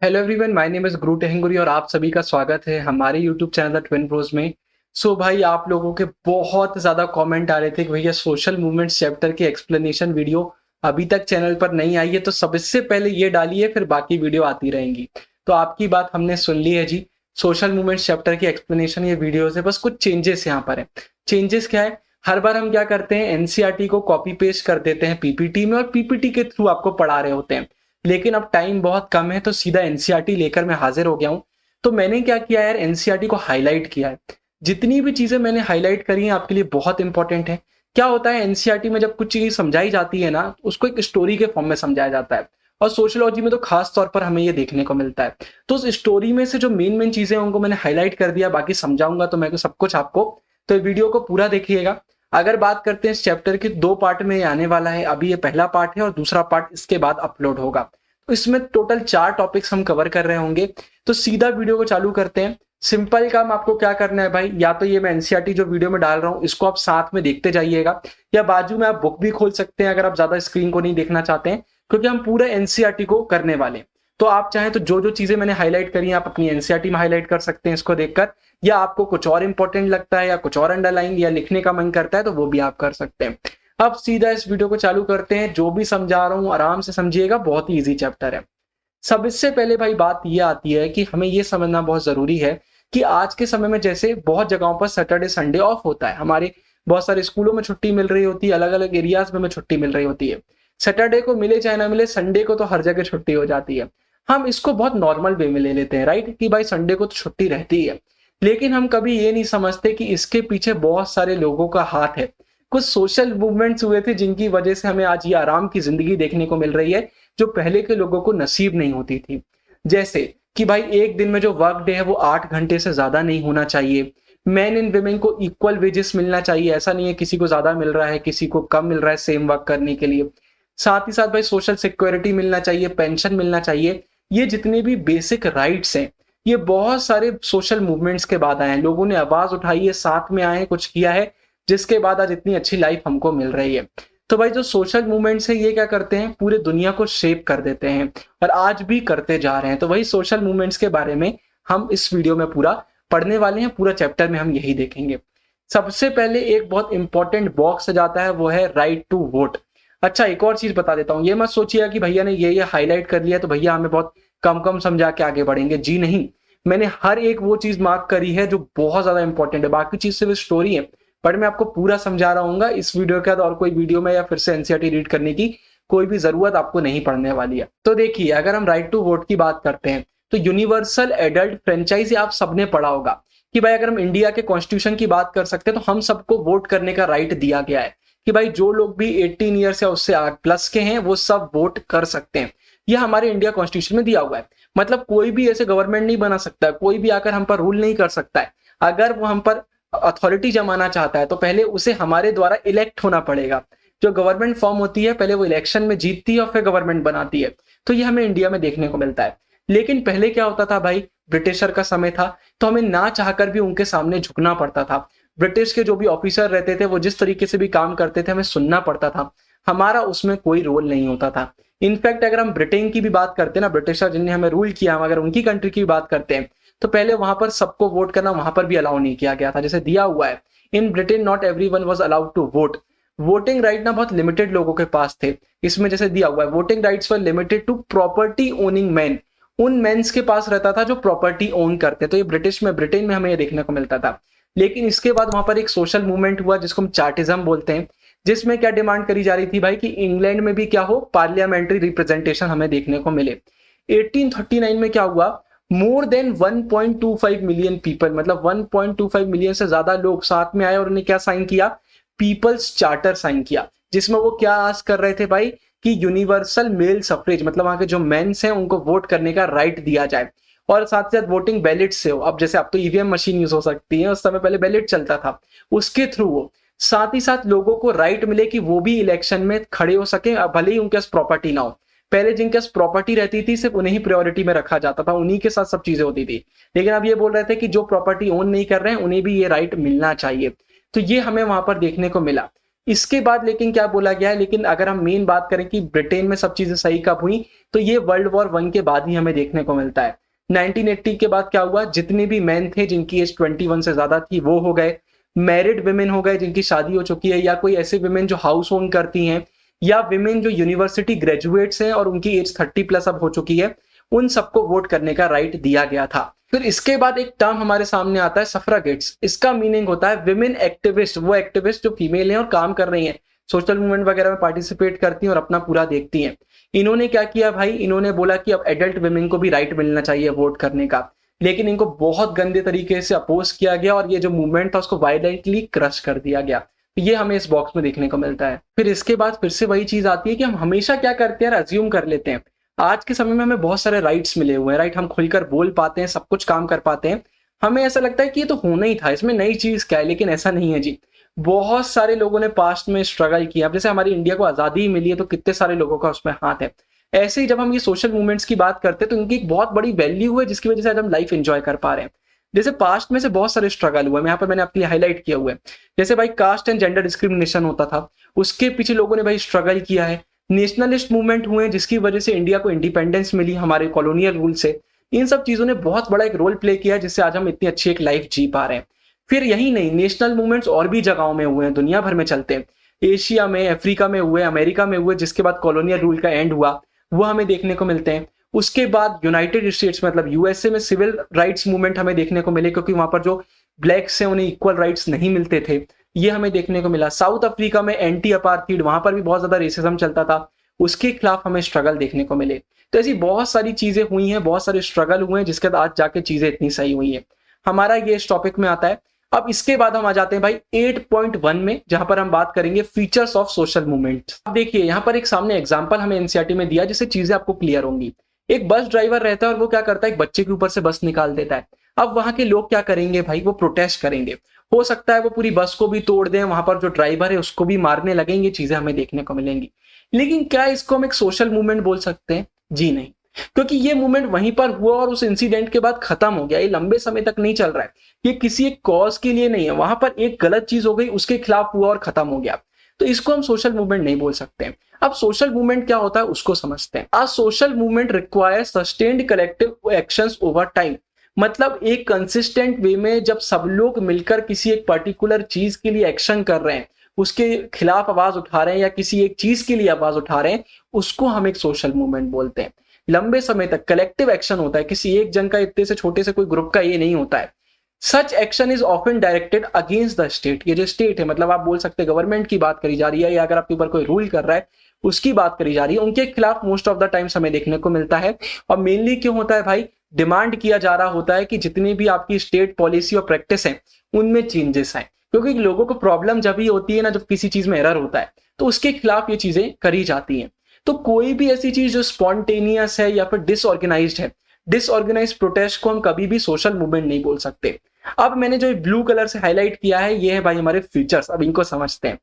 Hello everyone, my name is गुरु टेहंगुरी और आप सभी का स्वागत है हमारे यूट्यूब चैनल ट्विन प्रोज में। भाई, आप लोगों के बहुत ज़्यादा कमेंट आ रहे थे कि भैया सोशल मूवमेंट्स चैप्टर की एक्सप्लेनेशन वीडियो अभी तक चैनल पर नहीं आई है, तो सबसे पहले ये डालिए, फिर बाकी वीडियो आती रहेंगी। तो आपकी बात हमने सुन ली है जी। सोशल मूवमेंट्स चैप्टर की एक्सप्लेनेशन ये वीडियो है, बस कुछ चेंजेस यहाँ पर है। चेंजेस क्या है? हर बार हम क्या करते हैं, एनसीईआरटी को कॉपी पेस्ट कर देते हैं पीपीटी में और पीपीटी के थ्रू आपको पढ़ा रहे होते हैं। लेकिन अब टाइम बहुत कम है, तो सीधा एनसीईआरटी लेकर मैं हाजिर हो गया हूं। तो मैंने क्या किया यार, एनसीईआरटी को हाईलाइट किया है। जितनी भी चीजें मैंने हाईलाइट करी हैं आपके लिए बहुत इंपॉर्टेंट है। क्या होता है, एनसीईआरटी में जब कुछ चीज समझाई जाती है ना, उसको एक स्टोरी के फॉर्म में समझाया जाता है। और सोशियोलॉजी में तो खास तौर पर हमें ये देखने को मिलता है। तो उस स्टोरी में से जो मेन मेन चीजें हैं उनको मैंने हाईलाइट कर दिया, बाकी समझाऊंगा तो मैं सब कुछ आपको। तो वीडियो को पूरा देखिएगा। अगर बात करते हैं इस चैप्टर के, 2 पार्ट में ये आने वाला है। अभी ये पहला पार्ट है और दूसरा पार्ट इसके बाद अपलोड होगा। तो इसमें टोटल 4 टॉपिक्स हम कवर कर रहे होंगे। तो सीधा वीडियो को चालू करते हैं। सिंपल काम आपको क्या करना है भाई, या तो ये मैं एनसीईआरटी जो वीडियो में डाल रहा हूं इसको आप साथ में देखते जाइएगा, या बाजू में आप बुक भी खोल सकते हैं अगर आप ज्यादा स्क्रीन को नहीं देखना चाहते हैं, क्योंकि हम पूरा एनसीईआरटी को करने वाले हैं। तो आप चाहें तो जो जो चीजें मैंने हाईलाइट करी हैं आप अपनी एनसीईआरटी में हाईलाइट कर सकते हैं इसको देखकर, या आपको कुछ और इंपॉर्टेंट लगता है या कुछ और अंडरलाइन या लिखने का मन करता है तो वो भी आप कर सकते हैं। अब सीधा इस वीडियो को चालू करते हैं। जो भी समझा रहा हूं आराम से समझिएगा, बहुत ही ईजी चैप्टर है। सबसे पहले भाई बात ये आती है कि हमें ये समझना बहुत जरूरी है कि आज के समय में जैसे बहुत जगहों पर सैटरडे संडे ऑफ होता है, हमारे बहुत सारे स्कूलों में छुट्टी मिल रही होती है, अलग अलग एरियाज में हमें छुट्टी मिल रही होती है। सैटरडे को मिले चाहे ना मिले, संडे को तो हर जगह छुट्टी हो जाती है। हम इसको बहुत नॉर्मल वे में ले लेते हैं, राइट, कि भाई संडे को तो छुट्टी रहती है। लेकिन हम कभी ये नहीं समझते कि इसके पीछे बहुत सारे लोगों का हाथ है। कुछ सोशल मूवमेंट्स हुए थे जिनकी वजह से हमें आज ये आराम की जिंदगी देखने को मिल रही है, जो पहले के लोगों को नसीब नहीं होती थी। जैसे कि भाई एक दिन में जो वर्क डे है वो 8 घंटे से ज्यादा नहीं होना चाहिए। मेन एंड वुमेन को इक्वल वेजेस मिलना चाहिए, ऐसा नहीं है किसी को ज्यादा मिल रहा है किसी को कम मिल रहा है सेम वर्क करने के लिए। साथ ही साथ भाई सोशल सिक्योरिटी मिलना चाहिए, पेंशन मिलना चाहिए। ये जितने भी बेसिक राइट्स हैं, ये बहुत सारे सोशल मूवमेंट्स के बाद आए हैं। लोगों ने आवाज उठाई है, साथ में आए हैं, कुछ किया है, जिसके बाद आज इतनी अच्छी लाइफ हमको मिल रही है। तो भाई जो सोशल मूवमेंट्स है ये क्या करते हैं, पूरे दुनिया को शेप कर देते हैं और आज भी करते जा रहे हैं। तो वही सोशल मूवमेंट्स के बारे में हम इस वीडियो में पूरा पढ़ने वाले हैं, पूरा चैप्टर में हम यही देखेंगे। सबसे पहले एक बहुत इंपॉर्टेंट बॉक्स जाता है, वो है राइट टू वोट। अच्छा, एक और चीज बता देता हूँ, ये मत सोचिएगा कि भैया ने ये हाईलाइट कर लिया तो भैया हमें बहुत कम कम समझा के आगे बढ़ेंगे। जी नहीं, मैंने हर एक वो चीज मार्क करी है जो बहुत ज्यादा इंपॉर्टेंट है। बाकी चीज सिर्फ स्टोरी है, पर मैं आपको पूरा समझा रहा हूँ। इस वीडियो के बाद और कोई वीडियो में या फिर से एनसीईआरटी रीड करने की कोई भी जरूरत आपको नहीं पड़ने वाली है। तो देखिए, अगर हम राइट टू वोट की बात करते हैं तो यूनिवर्सल एडल्ट फ्रेंचाइज आप सबने पढ़ा होगा कि भाई अगर हम इंडिया के कॉन्स्टिट्यूशन की बात कर सकते हैं तो हम सबको वोट करने का राइट दिया गया है कि भाई जो लोग भी 18 ईयर्स या उससे प्लस के हैं वो सब वोट कर सकते हैं। यह हमारे इंडिया कॉन्स्टिट्यूशन में दिया हुआ है। मतलब कोई भी ऐसे गवर्नमेंट नहीं बना सकता है, कोई भी आकर हम पर रूल नहीं कर सकता है। अगर वो हम पर अथॉरिटी जमाना चाहता है तो पहले उसे हमारे द्वारा इलेक्ट होना पड़ेगा। जो गवर्नमेंट फॉर्म होती है पहले वो इलेक्शन में जीतती है और फिर गवर्नमेंट बनाती है। तो ये हमें इंडिया में देखने को मिलता है। लेकिन पहले क्या होता था भाई, ब्रिटिशर का समय था तो हमें ना चाहकर भी उनके सामने झुकना पड़ता था। ब्रिटिश के जो भी ऑफिसर रहते थे वो जिस तरीके से भी काम करते थे हमें सुनना पड़ता था, हमारा उसमें कोई रोल नहीं होता था। इनफैक्ट अगर हम ब्रिटेन की भी बात करते हैं ना, ब्रिटिशर जिन्हें हमें रूल किया, हम अगर उनकी कंट्री की बात करते हैं तो पहले वहां पर सबको वोट करना वहां पर भी अलाउ नहीं किया गया था। जैसे दिया हुआ है, in Britain not everyone was allowed to vote. Voting right ना बहुत लिमिटेड लोगों के पास थे। इसमें जैसे दिया हुआ है, voting rights were limited to property owning man. उन मेंस के पास रहता था जो प्रॉपर्टी ओन करते। तो ये ब्रिटेन में हमें ये देखने को मिलता था। लेकिन इसके बाद वहां पर एक सोशल मूवमेंट हुआ जिसको हम चार्टिज्म बोलते हैं, जिसमें क्या डिमांड करी जा रही थी भाई कि इंग्लैंड में भी क्या हो, पार्लियामेंट्री रिप्रेजेंटेशन हमें देखने को मिले। 1839 में क्या हुआ, मोर देन 1.25 मिलियन पीपल, मतलब 1.25 मिलियन से ज्यादा लोग साथ में आए और उन्हें क्या साइन किया, पीपल्स चार्टर साइन किया। जिसमें वो क्या आस्क कर रहे थे भाई कि यूनिवर्सल मेल सफरेज, मतलब वहां के जो मेंस हैं उनको वोट करने का राइट दिया जाए। और साथ साथ वोटिंग बैलेट से हो। अब जैसे अब तो ईवीएम मशीन यूज हो सकती है, उस समय पहले बैलेट चलता था, उसके थ्रू हो। साथ ही साथ लोगों को राइट मिले कि वो भी इलेक्शन में खड़े हो सके, भले ही उनके पास प्रॉपर्टी ना हो। पहले जिनके पास प्रॉपर्टी रहती थी सिर्फ उन्हें ही प्रायोरिटी में रखा जाता था, उन्हीं के साथ सब चीजें होती थी। लेकिन अब ये बोल रहे थे कि जो प्रॉपर्टी ओन नहीं कर रहे हैं उन्हें भी ये राइट मिलना चाहिए। तो ये हमें वहां पर देखने को मिला। इसके बाद लेकिन क्या बोला गया है, लेकिन अगर हम मेन बात करें कि ब्रिटेन में सब चीजें सही कब हुई, तो ये वर्ल्ड वॉर वन के बाद ही हमें देखने को मिलता है। 1980 के बाद क्या हुआ, जितने भी मैन थे जिनकी एज 21 से ज्यादा थी वो हो गए, मैरिड विमेन हो गए जिनकी शादी हो चुकी है, या कोई ऐसे विमेन जो हाउस ओन करती हैं, या विमेन जो यूनिवर्सिटी ग्रेजुएट्स हैं और उनकी एज 30 प्लस अब हो चुकी है, उन सबको वोट करने का राइट दिया गया था। फिर इसके बाद एक टर्म हमारे सामने आता है सफ्रागेट्स। इसका मीनिंग होता है विमेन एक्टिविस्ट, वो एक्टिविस्ट जो फीमेल हैं और काम कर रही हैं, सोशल मूवमेंट वगैरह में पार्टिसिपेट करती हैं और अपना पूरा देखती हैं। इन्होंने क्या किया भाई, इन्होंने बोला कि अब एडल्ट विमेन को भी राइट मिलना चाहिए वोट करने का, लेकिन इनको बहुत गंदे तरीके से अपोज किया गया और ये जो मूवमेंट था उसको वायलेंटली क्रश कर दिया गया। तो ये हमें इस बॉक्स में देखने को मिलता है। फिर इसके बाद फिर से वही चीज आती है कि हम हमेशा क्या करते हैं, अज्यूम कर लेते हैं। आज के समय में हमें बहुत सारे राइट्स मिले हुए हैं, राइट, हम खुलकर बोल पाते हैं, सब कुछ काम कर पाते हैं, हमें ऐसा लगता है कि ये तो होना ही था, इसमें नई चीज क्या है, लेकिन ऐसा नहीं है जी। बहुत सारे लोगों ने पास्ट में स्ट्रगल किया। अब जैसे हमारी इंडिया को आजादी मिली है तो कितने सारे लोगों का उसमें हाथ है। ऐसे ही जब हम ये सोशल मूवमेंट्स की बात करते हैं तो इनकी एक बहुत बड़ी वैल्यू है जिसकी वजह से आज हम लाइफ एंजॉय कर पा रहे हैं। जैसे पास्ट में से बहुत सारे स्ट्रगल हुए, यहाँ पर मैंने आपके लिए हाईलाइट किया हुआ है। जैसे भाई कास्ट एंड जेंडर डिस्क्रिमिनेशन होता था, उसके पीछे लोगों ने भाई स्ट्रगल किया है। नेशनलिस्ट मूवमेंट हुए जिसकी वजह से इंडिया को इंडिपेंडेंस मिली हमारे कॉलोनियल रूल से। इन सब चीजों ने बहुत बड़ा एक रोल प्ले किया जिससे आज हम इतनी अच्छी एक लाइफ जी पा रहे हैं। फिर यही नहीं, नेशनल मूवमेंट्स और भी जगहों में हुए हैं, दुनिया भर में चलते हैं। एशिया में, अफ्रीका में हुए, अमेरिका में हुए, जिसके बाद कॉलोनियल रूल का एंड हुआ, वो हमें देखने को मिलते हैं। उसके बाद यूनाइटेड स्टेट्स मतलब यूएसए में सिविल राइट्स मूवमेंट हमें देखने को मिले, क्योंकि वहां पर जो ब्लैक्स हैं उन्हें इक्वल राइट्स नहीं मिलते थे, ये हमें देखने को मिला। साउथ अफ्रीका में एंटी अपार्थीड, वहां पर भी बहुत ज्यादा रेसिज्म चलता था, उसके खिलाफ हमें स्ट्रगल देखने को मिले। तो ऐसी बहुत सारी चीजें हुई हैं, बहुत सारे स्ट्रगल हुए हैं, जिसके बाद आज जाके चीजें इतनी सही हुई है। हमारा ये इस टॉपिक में आता है। अब इसके बाद हम आ जाते हैं भाई 8.1 में, जहां पर हम बात करेंगे फीचर्स ऑफ सोशल मूवमेंट। अब देखिए यहाँ पर एक सामने एग्जांपल हमें एनसीईआरटी में दिया जिससे चीजें आपको क्लियर होंगी। एक बस ड्राइवर रहता है और वो क्या करता है, एक बच्चे के ऊपर से बस निकाल देता है। अब वहां के लोग क्या करेंगे भाई, वो प्रोटेस्ट करेंगे। हो सकता है वो पूरी बस को भी तोड़ दें, वहां पर जो ड्राइवर है उसको भी मारने लगेंगे, चीजें हमें देखने को मिलेंगी। लेकिन क्या इसको हम एक सोशल मूवमेंट बोल सकते हैं? जी नहीं, क्योंकि ये मूवमेंट वहीं पर हुआ और उस इंसिडेंट के बाद खत्म हो गया। ये लंबे समय तक नहीं चल रहा है, ये किसी एक कॉज के लिए नहीं है, वहां पर एक गलत चीज हो गई, उसके खिलाफ हुआ और खत्म हो गया। तो इसको हम सोशल मूवमेंट नहीं बोल सकते। अब सोशल मूवमेंट क्या होता है उसको समझते हैं। A social movement require sustained collective actions over time. मतलब एक कंसिस्टेंट वे में जब सब लोग मिलकर किसी एक पर्टिकुलर चीज के लिए एक्शन कर रहे हैं, उसके खिलाफ आवाज उठा रहे हैं या किसी एक चीज के लिए आवाज उठा रहे हैं, उसको हम एक सोशल मूवमेंट बोलते हैं। लंबे समय तक कलेक्टिव एक्शन होता है, किसी एक जन का, इतने से छोटे से कोई ग्रुप का ये नहीं होता है। Such action is often directed against the state. ये जो स्टेट है मतलब आप बोल सकते हैं गवर्नमेंट की बात करी जा रही है, या अगर आपके ऊपर कोई रूल कर रहा है उसकी बात करी जा रही है, उनके खिलाफ मोस्ट ऑफ द टाइम्स हमें देखने को मिलता है। और मेनली क्यों होता है भाई, डिमांड किया जा रहा होता है कि जितनी भी आपकी स्टेट पॉलिसी और प्रैक्टिस है उनमें चेंजेस आए, क्योंकि लोगों को प्रॉब्लम जब ही होती है ना, जब किसी चीज में एरर होता है, तो उसके खिलाफ ये चीजें करी जाती हैं। तो कोई भी ऐसी चीज जो स्पॉन्टेनियस है या फिर डिसऑर्गेनाइज्ड है, डिसऑर्गेनाइज्ड प्रोटेस्ट को हम कभी भी सोशल मूवमेंट नहीं बोल सकते। अब मैंने जो ब्लू कलर से हाईलाइट किया है ये है भाई हमारे फीचर्स। अब इनको समझते हैं।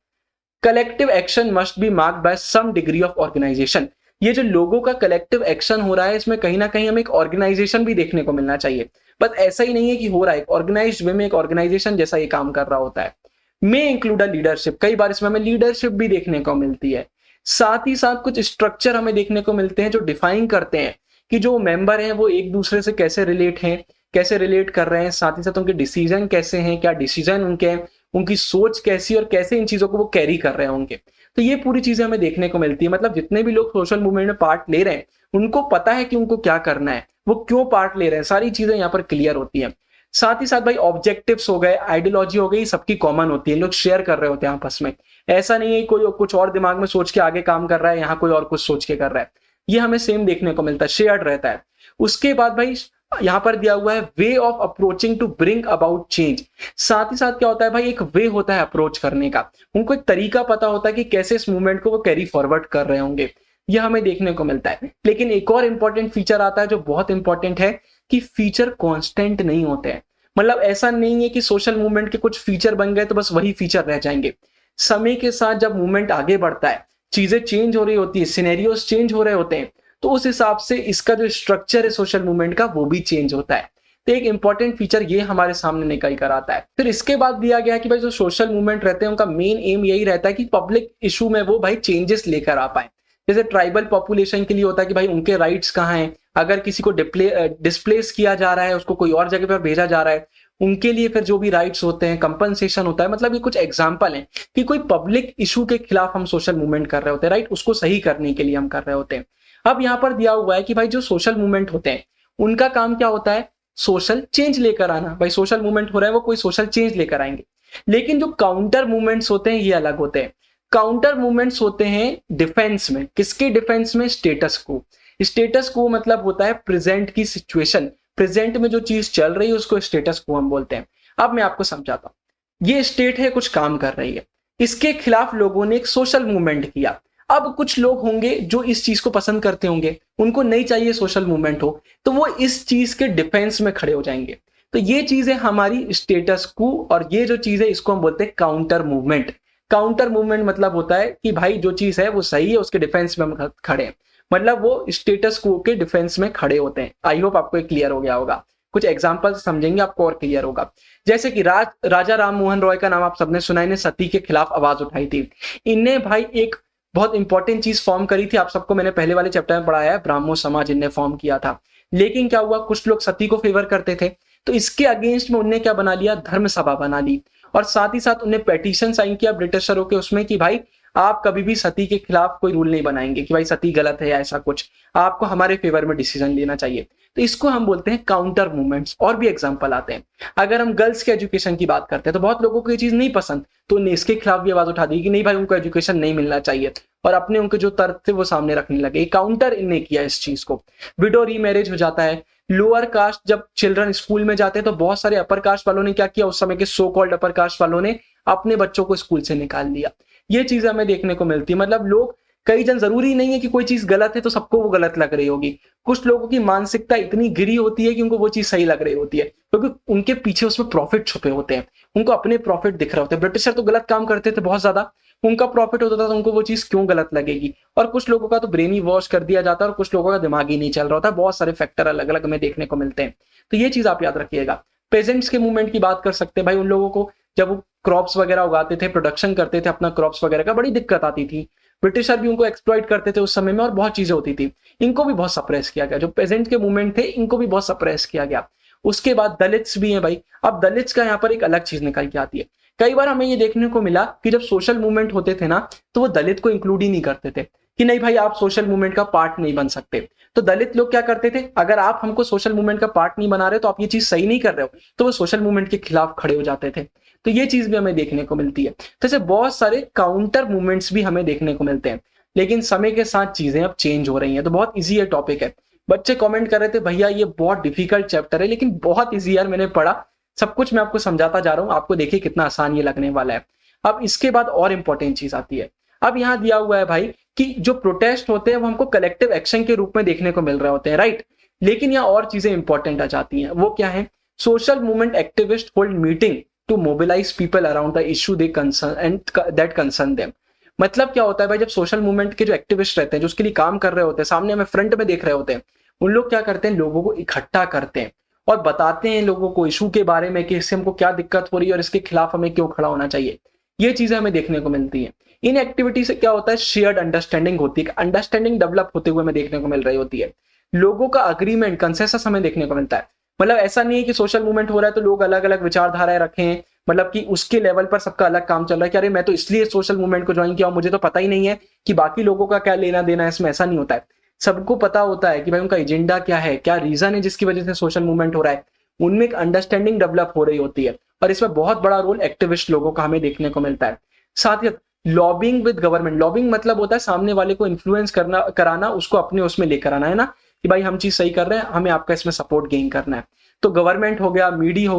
Collective action must be marked by some degree of organisation. ये जो लोगों का कलेक्टिव एक्शन हो रहा है इसमें कहीं ना कहीं हमें एक ऑर्गेनाइजेशन भी देखने को मिलना चाहिए। बस ऐसा ही नहीं है कि हो रहा है, ऑर्गेनाइज्ड वे में एक ऑर्गेनाइजेशन जैसा ये काम कर रहा होता है। मे इंक्लूड अ लीडरशिप, कई बार इसमें हमें लीडरशिप भी देखने को मिलती है। साथ ही साथ कुछ स्ट्रक्चर हमें देखने को मिलते हैं जो डिफाइन करते हैं कि जो मेंबर हैं वो एक दूसरे से कैसे रिलेट हैं, कैसे रिलेट कर रहे हैं, साथ ही साथ उनके डिसीजन कैसे हैं, क्या डिसीजन उनके हैं, उनकी सोच कैसी और कैसे इन चीजों को वो कैरी कर रहे हैं उनके। तो ये पूरी चीजें हमें देखने को मिलती है। मतलब जितने भी लोग सोशल मूवमेंट में पार्ट ले रहे हैं उनको पता है कि उनको क्या करना है, वो क्यों पार्ट ले रहे हैं, सारी चीजें यहाँ पर क्लियर होती है। साथ ही साथ भाई ऑब्जेक्टिव्स हो गए, आइडियोलॉजी हो गई, सबकी कॉमन होती है, लोग शेयर कर रहे होते हैं आपस में। ऐसा नहीं है कोई कुछ और दिमाग में सोच के आगे काम कर रहा है, यहाँ कोई और कुछ सोच के कर रहा है, ये हमें सेम देखने को मिलता है, शेयर्ड रहता है। उसके बाद भाई यहाँ पर दिया हुआ है way of approaching to bring about change. साथ ही साथ क्या होता है भाई, एक वे होता है अप्रोच करने का, उनको एक तरीका पता होता है कि कैसे इस मूवमेंट को वो कैरी फॉरवर्ड कर रहे होंगे, यह हमें देखने को मिलता है। लेकिन एक और इंपॉर्टेंट फीचर आता है जो बहुत इंपॉर्टेंट है कि फीचर कांस्टेंट नहीं होते हैं। मतलब ऐसा नहीं है कि सोशल मूवमेंट के कुछ फीचर बन गए तो बस वही फीचर रह जाएंगे। समय के साथ जब मूवमेंट आगे बढ़ता है, चीजें चेंज हो रही होती है, सिनेरियोस चेंज हो रहे होते हैं, तो उस हिसाब से इसका जो स्ट्रक्चर है सोशल मूवमेंट का वो भी चेंज होता है। तो एक इंपॉर्टेंट फीचर ये हमारे सामने निकल कर आता है। फिर इसके बाद दिया गया है कि भाई जो सोशल मूवमेंट रहते हैं उनका मेन एम यही रहता है कि पब्लिक इशू में वो भाई चेंजेस लेकर आ पाए। जैसे ट्राइबल पॉपुलेशन के लिए होता है कि भाई उनके राइट्स कहाँ हैं, अगर किसी को डिस्प्लेस किया जा रहा है, उसको कोई और जगह पर भेजा जा रहा है, उनके लिए फिर जो भी राइट्स होते हैं, कंपनसेशन होता है। मतलब ये कुछ एग्जांपल हैं कि कोई पब्लिक इशू के खिलाफ हम सोशल मूवमेंट कर रहे होते हैं, राइट, उसको सही करने के लिए हम कर रहे होते हैं। अब यहाँ पर दिया हुआ है कि भाई जो सोशल मूवमेंट होते हैं उनका काम क्या होता है, सोशल चेंज लेकर आना। भाई सोशल मूवमेंट हो रहा है, वो कोई सोशल चेंज लेकर आएंगे। लेकिन जो काउंटर मूवमेंट्स होते हैं ये अलग होते हैं। काउंटर मूवमेंट्स होते हैं डिफेंस में। किसके डिफेंस में? स्टेटस को। स्टेटस को मतलब होता है प्रेजेंट की सिचुएशन, प्रेजेंट में जो चीज चल रही है उसको स्टेटस को हम बोलते हैं। अब मैं आपको समझाता हूं। ये स्टेट है, कुछ काम कर रही है, इसके खिलाफ लोगों ने एक सोशल मूवमेंट किया। अब कुछ लोग होंगे जो इस चीज को पसंद करते होंगे, उनको नहीं चाहिए सोशल मूवमेंट हो, तो वो इस चीज के डिफेंस में खड़े हो जाएंगे। तो ये चीज है हमारी स्टेटस को, और ये जो चीज है इसको हम बोलते हैं काउंटर मूवमेंट। काउंटर मूवमेंट मतलब होता है कि भाई जो चीज है वो सही है, उसके डिफेंस में हम खड़े हैं, मतलब वो स्टेटस को के डिफेंस में खड़े होते हैं। आई होप आपको क्लियर हो गया होगा। कुछ एग्जांपल समझेंगे आपको और क्लियर होगा। जैसे कि राजा राम मोहन रॉय का नाम आप सबने सुना, इन्हें सती के खिलाफ आवाज उठाई थी। इनने भाई एक बहुत इंपॉर्टेंट चीज फॉर्म करी थी, आप सबको मैंने पहले वाले चैप्टर में पढ़ाया है, ब्राह्मो समाज इनने फॉर्म किया था। लेकिन क्या हुआ, कुछ लोग सती को फेवर करते थे, तो इसके अगेंस्ट में उनने क्या बना लिया, धर्म सभा बना ली। और साथ ही साथ उन्हें पेटिशन साइन किया ब्रिटिशरों के उसमें कि भाई आप कभी भी सती के खिलाफ कोई रूल नहीं बनाएंगे कि भाई सती गलत है या ऐसा कुछ, आपको हमारे फेवर में डिसीजन लेना चाहिए। तो इसको हम बोलते हैं काउंटर मूवमेंट्स। और भी एग्जांपल आते हैं। अगर हम गर्ल्स के एजुकेशन की बात करते हैं तो बहुत लोगों को ये चीज नहीं पसंद, तो उन्हें इसके खिलाफ भी आवाज उठा दी कि नहीं भाई उनको एजुकेशन नहीं मिलना चाहिए, और अपने उनके जो तर्क थे वो सामने रखने लगे। काउंटर इनने किया इस चीज को। विडो रीमैरिज हो जाता है। लोअर कास्ट जब चिल्ड्रन स्कूल में जाते हैं तो बहुत सारे अपर कास्ट वालों ने क्या किया, उस समय के सो कॉल्ड अपर कास्ट वालों ने अपने बच्चों को स्कूल से निकाल दिया। ये चीजें हमें देखने को मिलती है। मतलब लोग, कई जन, जरूरी नहीं है कि कोई चीज गलत है तो सबको वो गलत लग रही होगी। कुछ लोगों की मानसिकता इतनी गिरी होती है कि उनको वो चीज सही लग रही होती है, क्योंकि उनके पीछे उसमें प्रॉफिट छुपे होते हैं, उनको अपने प्रॉफिट दिख रहे होते हैं। ब्रिटिशर तो गलत काम करते थे बहुत ज्यादा, उनका प्रॉफिट होता था, तो उनको वो चीज क्यों गलत लगेगी। और कुछ लोगों का तो ब्रेन ही वॉश कर दिया जाता है, और कुछ लोगों का दिमाग ही नहीं चल रहा होता। बहुत सारे फैक्टर अलग अलग हमें देखने को मिलते हैं। तो ये चीज आप याद रखिएगा। पेजेंट्स के मूवमेंट की बात कर सकते हैं। भाई उन लोगों को जब वो क्रॉप्स वगैरह उगाते थे, प्रोडक्शन करते थे अपना क्रॉप्स वगैरह का, बड़ी दिक्कत आती थी। ब्रिटिशर भी उनको एक्सप्लॉइट करते थे उस समय में, और बहुत चीजें होती थी। इनको भी बहुत सप्रेस किया गया। जो पेजेंट के मूवमेंट थे इनको भी बहुत सप्रेस किया गया। उसके बाद दलित्स भी हैं भाई। अब दलित्स का यहाँ पर एक अलग चीज निकल के आती है। कई बार हमें ये देखने को मिला कि जब सोशल मूवमेंट होते थे ना, तो वो दलित को इंक्लूड ही नहीं करते थे कि नहीं भाई आप सोशल मूवमेंट का पार्ट नहीं बन सकते। तो दलित लोग क्या करते थे, अगर आप हमको सोशल मूवमेंट का पार्ट नहीं बना रहे, तो आप ये चीज सही नहीं कर रहे हो, तो वो सोशल मूवमेंट के खिलाफ खड़े हो जाते थे। तो ये चीज भी हमें देखने को मिलती है। तो ऐसे बहुत सारे काउंटर मूवमेंट्स भी हमें देखने को मिलते हैं। लेकिन समय के साथ चीजें अब चेंज हो रही हैं। तो बहुत ईजी है टॉपिक है। बच्चे कमेंट कर रहे थे भैया ये बहुत डिफिकल्ट चैप्टर है, लेकिन बहुत ईजी यार, मैंने पढ़ा, सब कुछ मैं आपको समझाता जा रहा हूं, आपको देखिए कितना आसान ये लगने वाला है। अब इसके बाद और इंपॉर्टेंट चीज आती है। अब यहाँ दिया हुआ है भाई कि जो प्रोटेस्ट होते हैं वो हमको कलेक्टिव एक्शन के रूप में देखने को मिल रहे होते हैं, राइट। लेकिन यहाँ और चीजें इंपॉर्टेंट आ जाती हैं। वो क्या है, social movement activist hold meeting to mobilise people around the issue they concern and that concern them. मतलब क्या होता है भाई, जब सोशल मूवमेंट के जो एक्टिविस्ट रहते हैं, जो उसके लिए काम कर रहे होते हैं, सामने हमें फ्रंट में देख रहे होते हैं, उन लोग क्या करते हैं, लोगों को इकट्ठा करते हैं और बताते हैं लोगों को इशू के बारे में कि इससे हमको क्या दिक्कत हो रही है और इसके खिलाफ हमें क्यों खड़ा होना चाहिए। ये चीजें हमें देखने को मिलती है। इन एक्टिविटी से क्या होता है, शेयर्ड अंडरस्टैंडिंग होती है, अंडरस्टैंडिंग डेवलप होते हुए हमें देखने को मिल रही होती है। लोगों का अग्रीमेंट, कंसेंसस हमें देखने को मिलता है। मतलब ऐसा नहीं है कि सोशल मूवमेंट हो रहा है तो लोग अलग अलग विचारधाराएं रखें, मतलब कि उसके लेवल पर सबका अलग काम चल रहा है कि अरे मैं तो इसलिए सोशल मूवमेंट को ज्वाइन किया और मुझे तो पता ही नहीं है कि बाकी लोगों का क्या लेना देना है इसमें। ऐसा नहीं होता है, सबको पता होता है कि भाई उनका एजेंडा क्या है, क्या रीजन है जिसकी वजह से सोशल मूवमेंट हो रहा है। उनमें एक अंडरस्टैंडिंग डेवलप हो रही होती है, और इसमें बहुत बड़ा रोल एक्टिविस्ट लोगों का हमें देखने को मिलता है। साथ ही लॉबिंग विद गवर्नमेंट। लॉबिंग मतलब होता है सामने वाले को इन्फ्लुएंस करना, कराना, उसको अपने उसमें लेकर आना, है ना, कि भाई हम चीज सही कर रहे हैं, हमें आपका इसमें सपोर्ट गेन करना है। तो गवर्नमेंट हो गया, मीडिया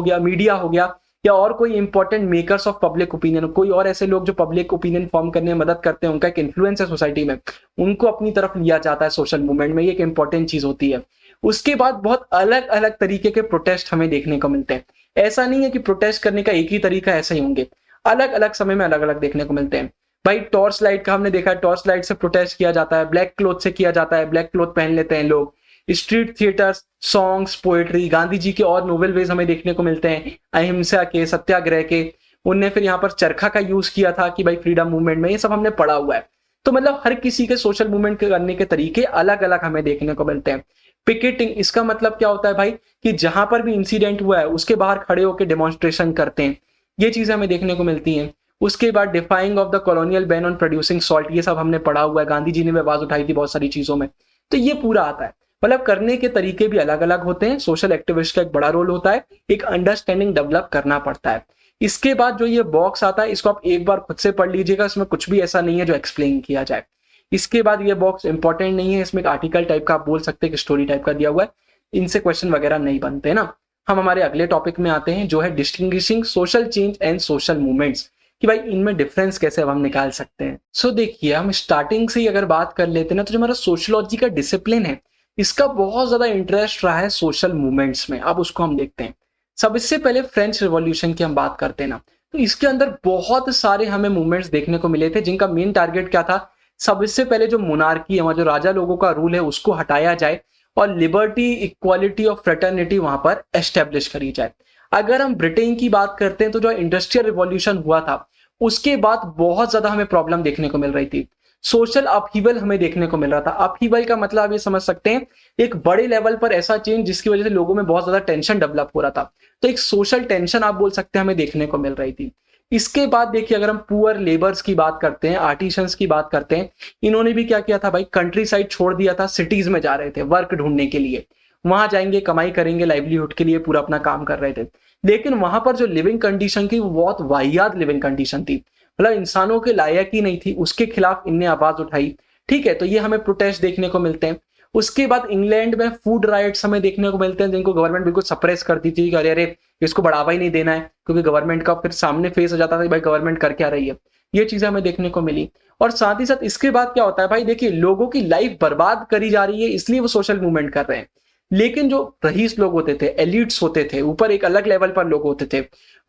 हो गया, या और कोई important makers of public opinion, कोई और ऐसे लोग जो पब्लिक ओपिनियन फॉर्म करने में मदद करते हैं, उनका एक इन्फ्लुएंस है सोसाइटी में, उनको अपनी तरफ लिया जाता है सोशल मूवमेंट में। ये एक इंपॉर्टेंट चीज होती है। उसके बाद बहुत अलग अलग तरीके के प्रोटेस्ट हमें देखने को मिलते हैं। ऐसा नहीं है कि प्रोटेस्ट करने का एक ही तरीका ऐसा ही होंगे, अलग अलग समय में अलग अलग देखने को मिलते हैं। भाई टॉर्च लाइट का हमने देखा है, टॉर्च लाइट से प्रोटेस्ट किया जाता है, ब्लैक क्लॉथ से किया जाता है, ब्लैक क्लॉथ पहन लेते हैं लोग। Street theatres, songs, poetry, Gandhi ji के और नोवेल वेज हमें देखने को मिलते हैं, अहिंसा के, सत्याग्रह के। उनने फिर यहाँ पर चरखा का यूज किया था कि भाई फ्रीडम मूवमेंट में, ये सब हमने पढ़ा हुआ है। तो मतलब हर किसी के सोशल मूवमेंट करने के तरीके अलग अलग हमें देखने को मिलते हैं। पिकेटिंग, इसका मतलब क्या होता है भाई कि जहां पर भी इंसिडेंट हुआ है उसके बाहर खड़े होकर डेमोन्स्ट्रेशन करते हैं, ये चीजें हमें देखने को मिलती हैं। उसके बाद defying of the colonial ban on producing salt, ये सब हमने पढ़ा हुआ है, गांधी जी ने भी आवाज उठाई थी बहुत सारी चीजों में। तो ये पूरा आता है, मतलब करने के तरीके भी अलग अलग होते हैं। सोशल एक्टिविस्ट का एक बड़ा रोल होता है, एक अंडरस्टैंडिंग डेवलप करना पड़ता है। इसके बाद जो ये बॉक्स आता है इसको आप एक बार खुद से पढ़ लीजिएगा, इसमें कुछ भी ऐसा नहीं है जो एक्सप्लेन किया जाए। इसके बाद ये बॉक्स इंपॉर्टेंट नहीं है, इसमें एक आर्टिकल टाइप का आप बोल सकते हैं कि स्टोरी टाइप का दिया हुआ है, इनसे क्वेश्चन वगैरह नहीं बनते ना। हम हमारे अगले टॉपिक में आते हैं जो है distinguishing social change and social movements, कि भाई इनमें डिफरेंस कैसे अब हम निकाल सकते हैं। सो देखिए, हम स्टार्टिंग से ही अगर बात कर लेते हैं ना, तो जो हमारा सोशियोलॉजी का डिसिप्लिन है इसका बहुत ज्यादा इंटरेस्ट रहा है सोशल मूवमेंट्स में। अब उसको हम देखते हैं। सबसे पहले फ्रेंच रिवॉल्यूशन की हम बात करते हैं ना, तो इसके अंदर बहुत सारे हमें मूवमेंट्स देखने को मिले थे जिनका मेन टारगेट क्या था। सबसे पहले जो मोनार्की है, जो राजा लोगों का रूल है उसको हटाया जाए और लिबर्टी, इक्वालिटी और फ्रेटर्निटी वहां पर एस्टेब्लिश करी जाए। अगर हम ब्रिटेन की बात करते हैं तो जो इंडस्ट्रियल रिवॉल्यूशन हुआ था उसके बाद बहुत ज्यादा हमें प्रॉब्लम देखने को मिल रही थी। सोशल अपहीवल हमें देखने को मिल रहा था। अपहीवल का मतलब आप ये समझ सकते हैं एक बड़े लेवल पर ऐसा चेंज जिसकी वजह से लोगों में बहुत ज्यादा टेंशन डेवलप हो रहा था। तो एक सोशल टेंशन आप बोल सकते हैं हमें देखने को मिल रही थी। इसके बाद देखिए, अगर हम पुअर लेबर्स की बात करते हैं, आर्टिसंस की बात करते हैं, इन्होंने भी क्या किया था भाई, कंट्री साइड छोड़ दिया था, सिटीज में जा रहे थे वर्क ढूंढने के लिए। वहां जाएंगे, कमाई करेंगे, लाइवलीहुड के लिए पूरा अपना काम कर रहे थे। लेकिन वहां पर जो लिविंग कंडीशन थी वो बहुत वाहियात लिविंग कंडीशन थी, मतलब इंसानों के लायक ही नहीं थी। उसके खिलाफ इनने आवाज उठाई। ठीक है, तो ये हमें प्रोटेस्ट देखने को मिलते हैं। उसके बाद इंग्लैंड में फूड राइट्स हमें देखने को मिलते हैं जिनको गवर्नमेंट बिल्कुल सप्रेस करती थी कि अरे अरे इसको बढ़ावा ही नहीं देना है, क्योंकि गवर्नमेंट का फिर सामने फेस हो जाता था कि भाई गवर्नमेंट कर क्या रही है। ये चीजें हमें देखने को मिली। और साथ ही साथ इसके बाद क्या होता है भाई, देखिए लोगों की लाइफ बर्बाद करी जा रही है इसलिए वो सोशल मूवमेंट कर रहे हैं। लेकिन जो रईस लोग होते थे, एलिट्स होते थे, ऊपर एक अलग लेवल पर लोग होते थे,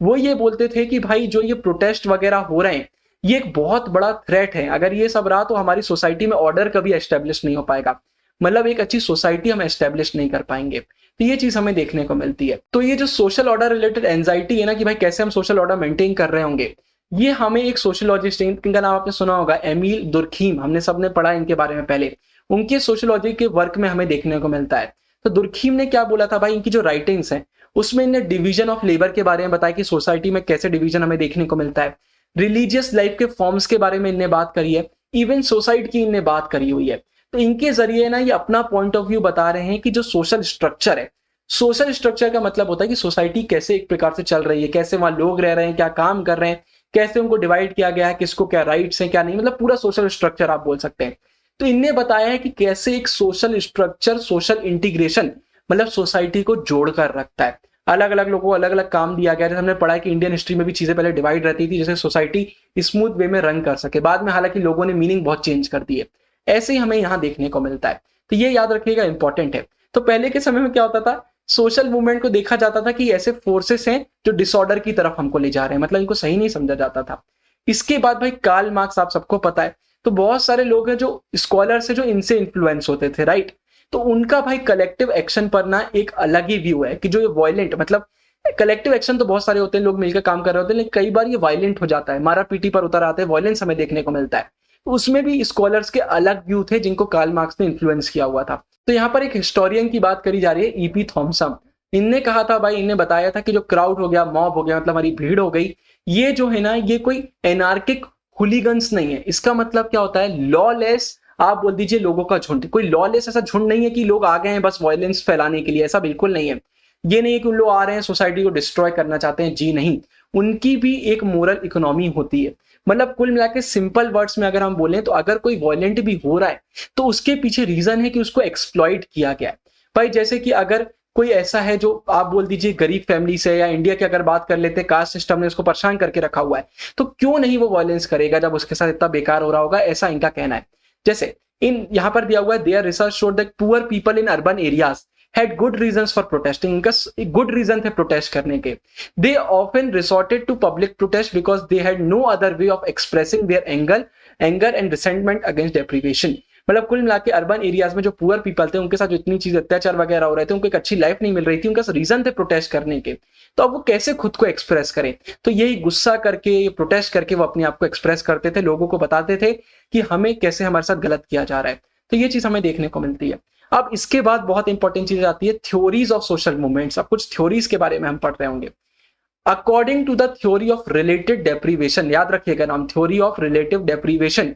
वो ये बोलते थे कि भाई जो ये प्रोटेस्ट वगैरह हो रहे हैं ये एक बहुत बड़ा थ्रेट है। अगर ये सब रहा तो हमारी सोसाइटी में ऑर्डर कभी एस्टेब्लिश नहीं हो पाएगा, मतलब एक अच्छी सोसाइटी हम एस्टेब्लिश नहीं कर पाएंगे। तो ये चीज हमें देखने को मिलती है। तो ये जो सोशल ऑर्डर रिलेटेड एंजाइटी है ना कि भाई कैसे हम सोशल ऑर्डर मेंटेन कर रहे होंगे, ये हमें एक सोशलॉजिस्ट, इनका नाम आपने सुना होगा, एमिल दुर्खीम, हमने सबने पढ़ा इनके बारे में पहले, उनके सोशलॉजी के वर्क में हमें देखने को मिलता है। तो दुर्खीम ने क्या बोला था भाई, इनकी जो राइटिंग्स हैं उसमें इन्हें डिवीजन ऑफ लेबर के बारे में बताया कि सोसाइटी में कैसे डिवीजन हमें देखने को मिलता है। रिलीजियस लाइफ के फॉर्म्स के बारे में इनने बात करी है, इवन सोसाइटी की इनने बात करी हुई है। तो इनके जरिए ना ये अपना पॉइंट ऑफ व्यू बता रहे हैं कि जो सोशल स्ट्रक्चर है, सोशल स्ट्रक्चर का मतलब होता है कि सोसाइटी कैसे एक प्रकार से चल रही है, कैसे वहां लोग रह रहे हैं, क्या काम कर रहे हैं, कैसे उनको डिवाइड किया गया है, किसको क्या राइट्स हैं क्या नहीं, मतलब पूरा सोशल स्ट्रक्चर आप बोल सकते हैं। तो इनने बताया है कि कैसे एक सोशल स्ट्रक्चर, सोशल इंटीग्रेशन मतलब सोसाइटी को जोड़कर रखता है। अलग अलग लोगों को अलग अलग काम दिया गया। जैसे हमने पढ़ा है कि इंडियन हिस्ट्री में भी चीजें पहले डिवाइड रहती थी जैसे सोसाइटी स्मूथ वे में रन कर सके, बाद में हालांकि लोगों ने मीनिंग बहुत चेंज कर दी है। ऐसे ही हमें यहाँ देखने को मिलता है। तो ये याद रखिएगा, इंपॉर्टेंट है। तो पहले के समय में क्या होता था, सोशल मूवमेंट को देखा जाता था कि ऐसे फोर्सेस हैं जो डिसऑर्डर की तरफ हमको ले जा रहे हैं, मतलब इनको सही नहीं समझा जाता था। इसके बाद भाई कार्ल मार्क्स आप सबको पता है, तो बहुत सारे लोग हैं जो स्कॉलर्स हैं जो इनसे इन्फ्लुएंस होते थे, राइट। तो उनका भाई कलेक्टिव एक्शन पर ना एक अलग ही व्यू है कि जो ये वायलेंट, मतलब कलेक्टिव एक्शन तो बहुत सारे होते हैं, लोग मिलकर काम कर रहे होते हैं, लेकिन कई बार ये वायलेंट हो जाता है, मारा पीटी पर उतर आते हैं, वायलेंस हमें देखने को मिलता है। तो उसमें भी स्कॉलर्स के अलग व्यू थे जिनको कार्ल मार्क्स ने इन्फ्लुएंस किया हुआ था। तो यहाँ पर एक हिस्टोरियन की बात करी जा रही है, ईपी थॉमसन। इनने कहा था भाई, इनने बताया था कि जो क्राउड हो गया, मॉब हो गया, मतलब हमारी भीड़ हो गई, ये जो है ना ये कोई एनार्किक हुलीगन्स नहीं है। इसका मतलब क्या होता है, लॉलेस आप बोल दीजिए लोगों का झुंड। कोई लॉलेस ऐसा झुंड नहीं है कि लोग आ गए हैं बस वायलेंस फैलाने के लिए, ऐसा बिल्कुल नहीं है। ये नहीं है कि उन लोग आ रहे हैं सोसाइटी को डिस्ट्रॉय करना चाहते हैं, जी नहीं। उनकी भी एक मोरल इकोनॉमी होती है। मतलब कुल मिला के सिंपल वर्ड्स में अगर हम बोलें तो अगर कोई वायलेंट भी हो रहा है तो उसके पीछे रीजन है कि उसको एक्सप्लॉइट किया गया है। भाई जैसे कि अगर कोई ऐसा है जो आप बोल दीजिए गरीब फैमिली से, या इंडिया की अगर बात कर लेते हैं, कास्ट सिस्टम ने उसको परेशान करके रखा हुआ है, तो क्यों नहीं वो वायलेंस करेगा जब उसके साथ इतना बेकार हो रहा होगा, ऐसा इनका कहना है। जैसे इन यहाँ पर दिया हुआ है, their research showed that poor people in urban areas had good reasons for protesting. इनका good reason थे प्रोटेस्ट करने के। They often resorted to public protest because they had no other way of expressing their anger and resentment against deprivation. मतलब कुल मिला के urban areas में जो पुअर पीपल थे उनके साथ जो इतनी चीज अत्याचार वगैरह हो रहे थे, उनको एक अच्छी लाइफ नहीं मिल रही थी, उनका रीजन थे प्रोटेस्ट करने के। तो अब वो कैसे खुद को एक्सप्रेस करें, तो यही गुस्सा करके, ये प्रोटेस्ट करके वो अपने आप को एक्सप्रेस करते थे, लोगों को बताते थे कि हमें कैसे हमारे साथ गलत किया जा रहा है। तो ये चीज हमें देखने को मिलती है। अब इसके बाद बहुत इंपॉर्टेंट चीज आती है थ्योरीज ऑफ सोशल मूवमेंट्स। अब कुछ थ्योरीज के बारे में हम पढ़ रहे होंगे। According to the theory of related deprivation, याद रखिएगा नाम, theory of relative deprivation,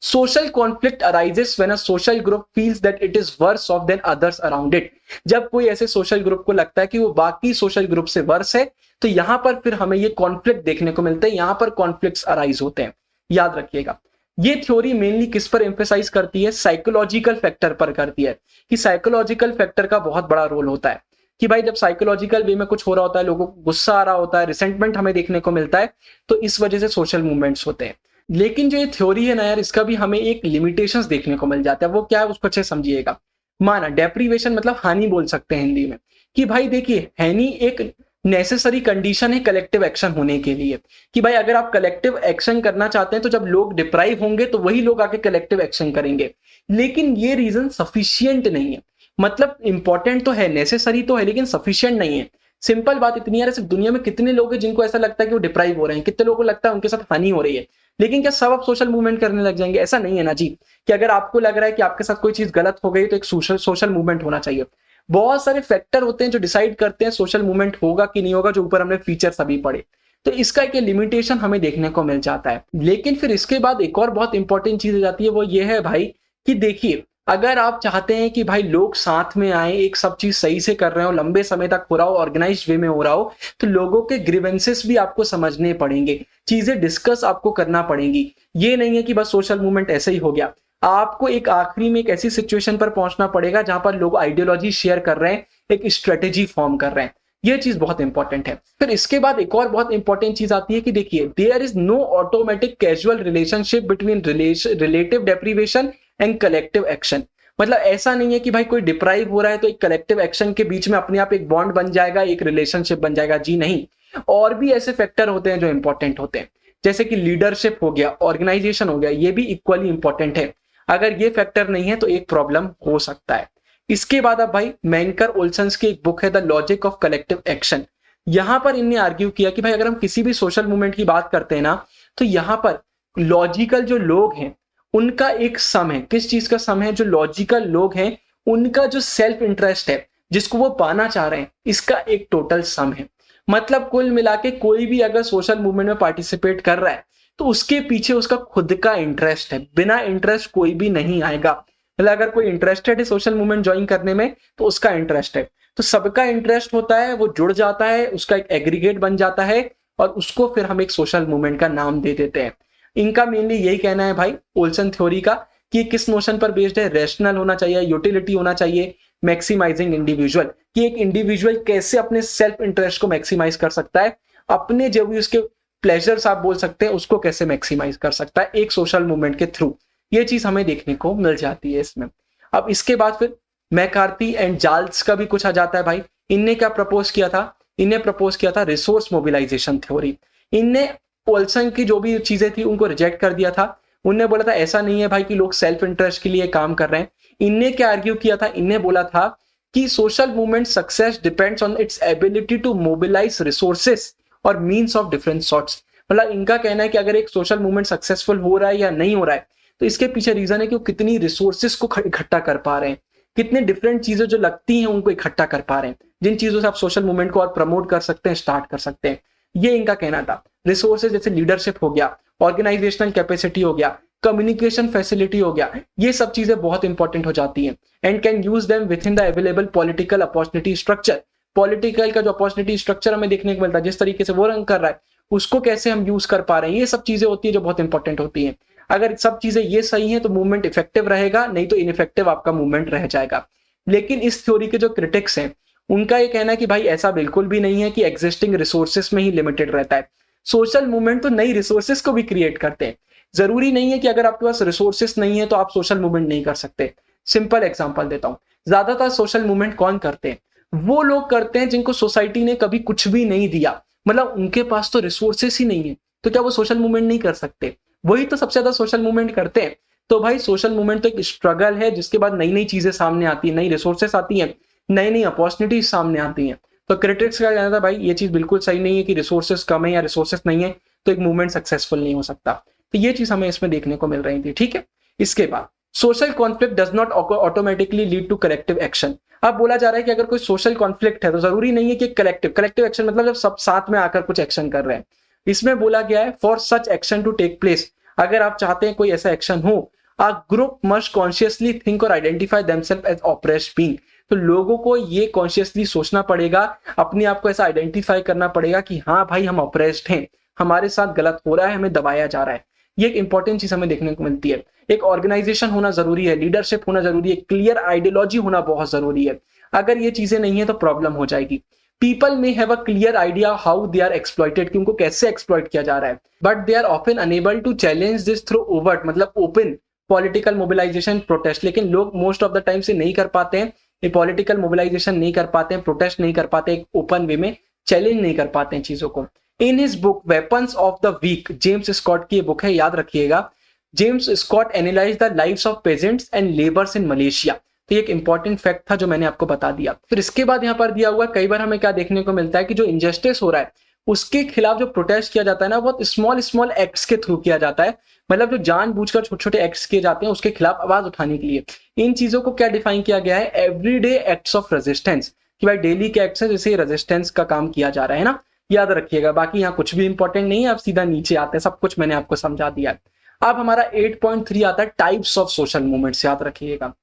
social conflict arises when a social group feels that it is worse off than others around it. जब कोई ऐसे सोशल ग्रुप को लगता है कि वो बाकी सोशल ग्रुप से वर्स है, तो यहां पर फिर हमें ये कॉन्फ्लिक्ट देखने को मिलते हैं, यहां पर कॉन्फ्लिक्ट्स अराइज होते हैं। याद रखिएगा ये थ्योरी मेनली किस पर एम्फेसाइज करती है, साइकोलॉजिकल फैक्टर पर करती है, कि साइकोलॉजिकल फैक्टर का बहुत बड़ा रोल होता है। कि भाई जब साइकोलॉजिकल वे में कुछ हो रहा होता है, लोगों को गुस्सा आ रहा होता है, रिसेंटमेंट हमें देखने को मिलता है, तो इस वजह से सोशल मूवमेंट्स होते हैं। लेकिन जो ये थ्योरी है ना यार, इसका भी हमें एक लिमिटेशंस देखने को मिल जाता है। वो क्या है उसको अच्छे समझिएगा। माना डेप्रीवेशन मतलब हानि बोल सकते हैं हिंदी में, कि भाई देखिए हानि एक नेसेसरी कंडीशन है कलेक्टिव एक्शन होने के लिए। कि भाई अगर आप कलेक्टिव एक्शन करना चाहते हैं तो जब लोग डिप्राइव होंगे तो वही लोग आके कलेक्टिव एक्शन करेंगे। लेकिन ये रीजन सफिशियंट नहीं है। मतलब इंपॉर्टेंट तो है, नेसेसरी तो है, लेकिन सफिशियंट नहीं है। सिंपल बात इतनी है, सिर्फ दुनिया में कितने लोग हैं जिनको ऐसा लगता है कि वो डिप्राइव हो रहे हैं, कितने लोगों को लगता है उनके साथ हानि हो रही है। लेकिन क्या सब आप सोशल मूवमेंट करने लग जाएंगे? ऐसा नहीं है ना जी, कि अगर आपको लग रहा है कि आपके साथ कोई चीज गलत हो गई तो एक सोशल मूवमेंट होना चाहिए। बहुत सारे फैक्टर होते हैं जो डिसाइड करते हैं सोशल मूवमेंट होगा कि नहीं होगा, जो ऊपर हमने फीचर्स अभी पढ़े। तो इसका एक लिमिटेशन हमें देखने को मिल जाता है। लेकिन फिर इसके बाद एक और बहुत इंपॉर्टेंट चीज हो जाती है, वो ये है भाई कि देखिए अगर आप चाहते हैं कि भाई लोग साथ में आए, एक सब चीज सही से कर रहे हो, लंबे समय तक हो रहा हो, ऑर्गेनाइज्ड वे में हो रहा हो, तो लोगों के ग्रीवेंसेस भी आपको समझने पड़ेंगे, चीजें डिस्कस आपको करना पड़ेंगी। ये नहीं है कि बस सोशल मूवमेंट ऐसे ही हो गया। आपको एक आखिरी में एक ऐसी सिचुएशन पर पहुंचना पड़ेगा जहां पर लोग आइडियोलॉजी शेयर कर रहे हैं, एक स्ट्रेटेजी फॉर्म कर रहे हैं। ये चीज बहुत इंपॉर्टेंट है। फिर इसके बाद एक और बहुत इंपॉर्टेंट चीज आती है कि देखिए there is no automatic casual relationship between relative deprivation and collective action. मतलब ऐसा नहीं है कि भाई कोई डिप्राइव हो रहा है तो एक कलेक्टिव एक्शन के बीच में अपने आप एक बॉन्ड बन जाएगा, एक रिलेशनशिप बन जाएगा। जी नहीं, और भी ऐसे फैक्टर होते हैं जो इंपॉर्टेंट होते हैं, जैसे कि लीडरशिप हो गया, ऑर्गेनाइजेशन हो गया, ये भी इक्वली इंपॉर्टेंट है। अगर ये फैक्टर नहीं है तो एक प्रॉब्लम हो सकता है। इसके बाद अब भाई मेंकर ओल्सन्स की एक बुक है the logic of collective action. यहां पर इनने आर्ग्यू किया कि भाई अगर हम किसी भी सोशल मूवमेंट की बात करते हैं ना, तो यहां पर लॉजिकल जो लोग हैं उनका एक सम है। किस चीज का सम है? जो लॉजिकल लोग हैं उनका जो सेल्फ इंटरेस्ट है जिसको वो पाना चाह रहे हैं, इसका एक टोटल सम है। मतलब कुल मिला के कोई भी अगर सोशल मूवमेंट में पार्टिसिपेट कर रहा है तो उसके पीछे उसका खुद का इंटरेस्ट है, बिना इंटरेस्ट कोई भी नहीं आएगा। मतलब अगर कोई इंटरेस्टेड है सोशल मूवमेंट ज्वाइन करने में तो उसका इंटरेस्ट है, तो सबका इंटरेस्ट होता है, वो जुड़ जाता है, उसका एक एग्रीगेट बन जाता है और उसको फिर हम एक सोशल मूवमेंट का नाम दे देते हैं। इनका मेनली यही कहना है भाई ओल्सन थ्योरी का कि किस नोशन पर बेस्ड है, रेशनल होना चाहिए, यूटिलिटी होना चाहिए, मैक्सिमाइजिंग इंडिविजुअल, कि एक इंडिविजुअल कैसे अपने सेल्फ इंटरेस्ट को मैक्सिमाइज कर सकता है, अपने जो भी उसके प्लेजर्स आप बोल सकते हैं उसको कैसे मैक्सिमाइज कर सकता है एक सोशल मूवमेंट के थ्रू। ये चीज हमें देखने को मिल जाती है इसमें। अब इसके बाद फिर मैकार्थी एंड जाल्स का भी कुछ आ जाता है भाई। इनने क्या प्रपोज किया था? इनने प्रपोज किया था रिसोर्स मोबिलाइजेशन थ्योरी। इनने ओल्सन की जो भी चीजें थी उनको रिजेक्ट कर दिया था। उनने बोला था ऐसा नहीं है भाई कि लोग सेल्फ इंटरेस्ट के लिए काम कर रहे हैं। इनने क्या आर्ग्यू किया था? इनने बोला था कि social movement success depends on its ability to mobilise resources और मीन्स ऑफ डिफरेंट सॉर्ट्स। मतलब इनका कहना है कि अगर एक सोशल मूवमेंट सक्सेसफुल हो रहा है या नहीं हो रहा है तो इसके पीछे रीजन है कि वो कितनी रिसोर्सेस को इकट्ठा कर पा रहे हैं, कितने डिफरेंट चीजें जो लगती हैं उनको इकट्ठा कर पा रहे हैं, जिन चीजों से आप सोशल मूवमेंट को और प्रमोट कर सकते हैं, स्टार्ट कर सकते हैं। ये इनका कहना था। रिसोर्सेज जैसे लीडरशिप हो गया, ऑर्गेनाइजेशनल कैपेसिटी हो गया, कम्युनिकेशन फैसिलिटी हो गया, ये सब चीजें बहुत इंपॉर्टेंट हो जाती हैं। And can use them with in the available political opportunity structure. Political का जो अपॉर्चुनिटी स्ट्रक्चर हमें देखने को मिलता है, जिस तरीके से वो रन कर रहा है उसको कैसे हम यूज कर पा रहे हैं, ये सब चीजें होती है जो बहुत इंपॉर्टेंट होती हैं। अगर सब चीजें ये सही हैं तो मूवमेंट इफेक्टिव रहेगा, नहीं तो इनइफेक्टिव आपका मूवमेंट रह जाएगा। लेकिन इस थ्योरी के जो क्रिटिक्स हैं उनका ये कहना है कि भाई ऐसा बिल्कुल भी नहीं है कि एग्जिस्टिंग रिसोर्सेस में ही लिमिटेड रहता है। सोशल मूवमेंट तो नई रिसोर्सेस को भी क्रिएट करते हैं। जरूरी नहीं है कि अगर आपके पास रिसोर्सेस नहीं है तो आप सोशल मूवमेंट नहीं कर सकते। सिंपल एग्जांपल देता हूं, ज्यादातर सोशल मूवमेंट कौन करते हैं? वो लोग करते हैं जिनको सोसाइटी ने कभी कुछ भी नहीं दिया, मतलब उनके पास तो रिसोर्सेस ही नहीं है, तो क्या वो सोशल मूवमेंट नहीं कर सकते? वही तो सबसे ज्यादा सोशल मूवमेंट करते हैं। तो भाई सोशल मूवमेंट तो एक स्ट्रगल है, जिसके बाद नई नई चीजें सामने आती है, नई रिसोर्सेस आती हैं, नई नई अपॉर्चुनिटीज सामने आती हैं। तो क्रिटिक्स का कहना था भाई ये चीज बिल्कुल सही नहीं है कि रिसोर्सेस कम है या रिसोर्सेस नहीं है तो एक मूवमेंट सक्सेसफुल नहीं हो सकता। तो ये चीज हमें इसमें देखने को मिल रही थी, ठीक है। इसके बाद social conflict does not automatically lead to collective action. अब बोला जा रहा है कि अगर कोई सोशल कॉन्फ्लिक्ट है तो जरूरी नहीं है कि कलेक्टिव एक्शन मतलब जब सब साथ में आकर कुछ एक्शन कर रहे हैं। इसमें बोला गया है for such action to take place, अगर आप चाहते हैं कोई ऐसा एक्शन हो, a group must consciously think और identify themselves as oppressed being. तो लोगों को ये कॉन्शियसली सोचना पड़ेगा, अपने आप को ऐसा आइडेंटिफाई करना पड़ेगा कि हाँ भाई हम ऑप्रेस्ड हैं, हमारे साथ गलत हो रहा है, हमें दबाया जा रहा है। ये एक इंपॉर्टेंट चीज हमें देखने को मिलती है। एक ऑर्गेनाइजेशन होना जरूरी है, लीडरशिप होना जरूरी है, क्लियर आइडियोलॉजी होना बहुत जरूरी है। अगर ये चीजें नहीं है तो प्रॉब्लम हो जाएगी। People may have a clear idea how they are exploited, कि उनको कैसे एक्सप्लॉइट किया जा रहा है, but they are often unable to challenge this through overt मतलब ओपन पॉलिटिकल मोबिलाइजेशन प्रोटेस्ट। लेकिन लोग मोस्ट ऑफ द टाइम से नहीं कर पाते हैं, ये पॉलिटिकल मोबिलाइजेशन नहीं कर पाते हैं, प्रोटेस्ट नहीं कर पाते, एक ओपन वे में चैलेंज नहीं कर पाते हैं चीजों को। In his book weapons of the weak, James Scott की ये बुक है, याद रखिएगा। James Scott analyse the lives of peasants and labours in Malaysia. तो एक इंपॉर्टेंट फैक्ट था जो मैंने आपको बता दिया। फिर इसके बाद यहाँ पर दिया हुआ कई बार हमें क्या देखने को मिलता है कि जो इंजस्टिस हो रहा है उसके खिलाफ जो प्रोटेस्ट किया जाता है ना, बहुत स्मॉल स्मॉल एक्ट्स के थ्रू किया जाता है। मतलब जो जानबूझकर छोटे छोटे एक्ट्स किए जाते हैं उसके खिलाफ आवाज उठाने के लिए। इन चीजों को क्या डिफाइन किया गया है, एवरीडे एक्ट्स ऑफ रेजिस्टेंस, कि भाई डेली के एक्ट्स है जैसे रेजिस्टेंस का काम किया जा रहा है ना, याद रखिएगा। बाकी यहाँ कुछ भी इंपॉर्टेंट नहीं है, आप सीधा नीचे आते हैं, सब कुछ मैंने आपको समझा दिया है। अब हमारा 8.3 आता है टाइप्स ऑफ सोशल मूवमेंट्स, याद रखिएगा।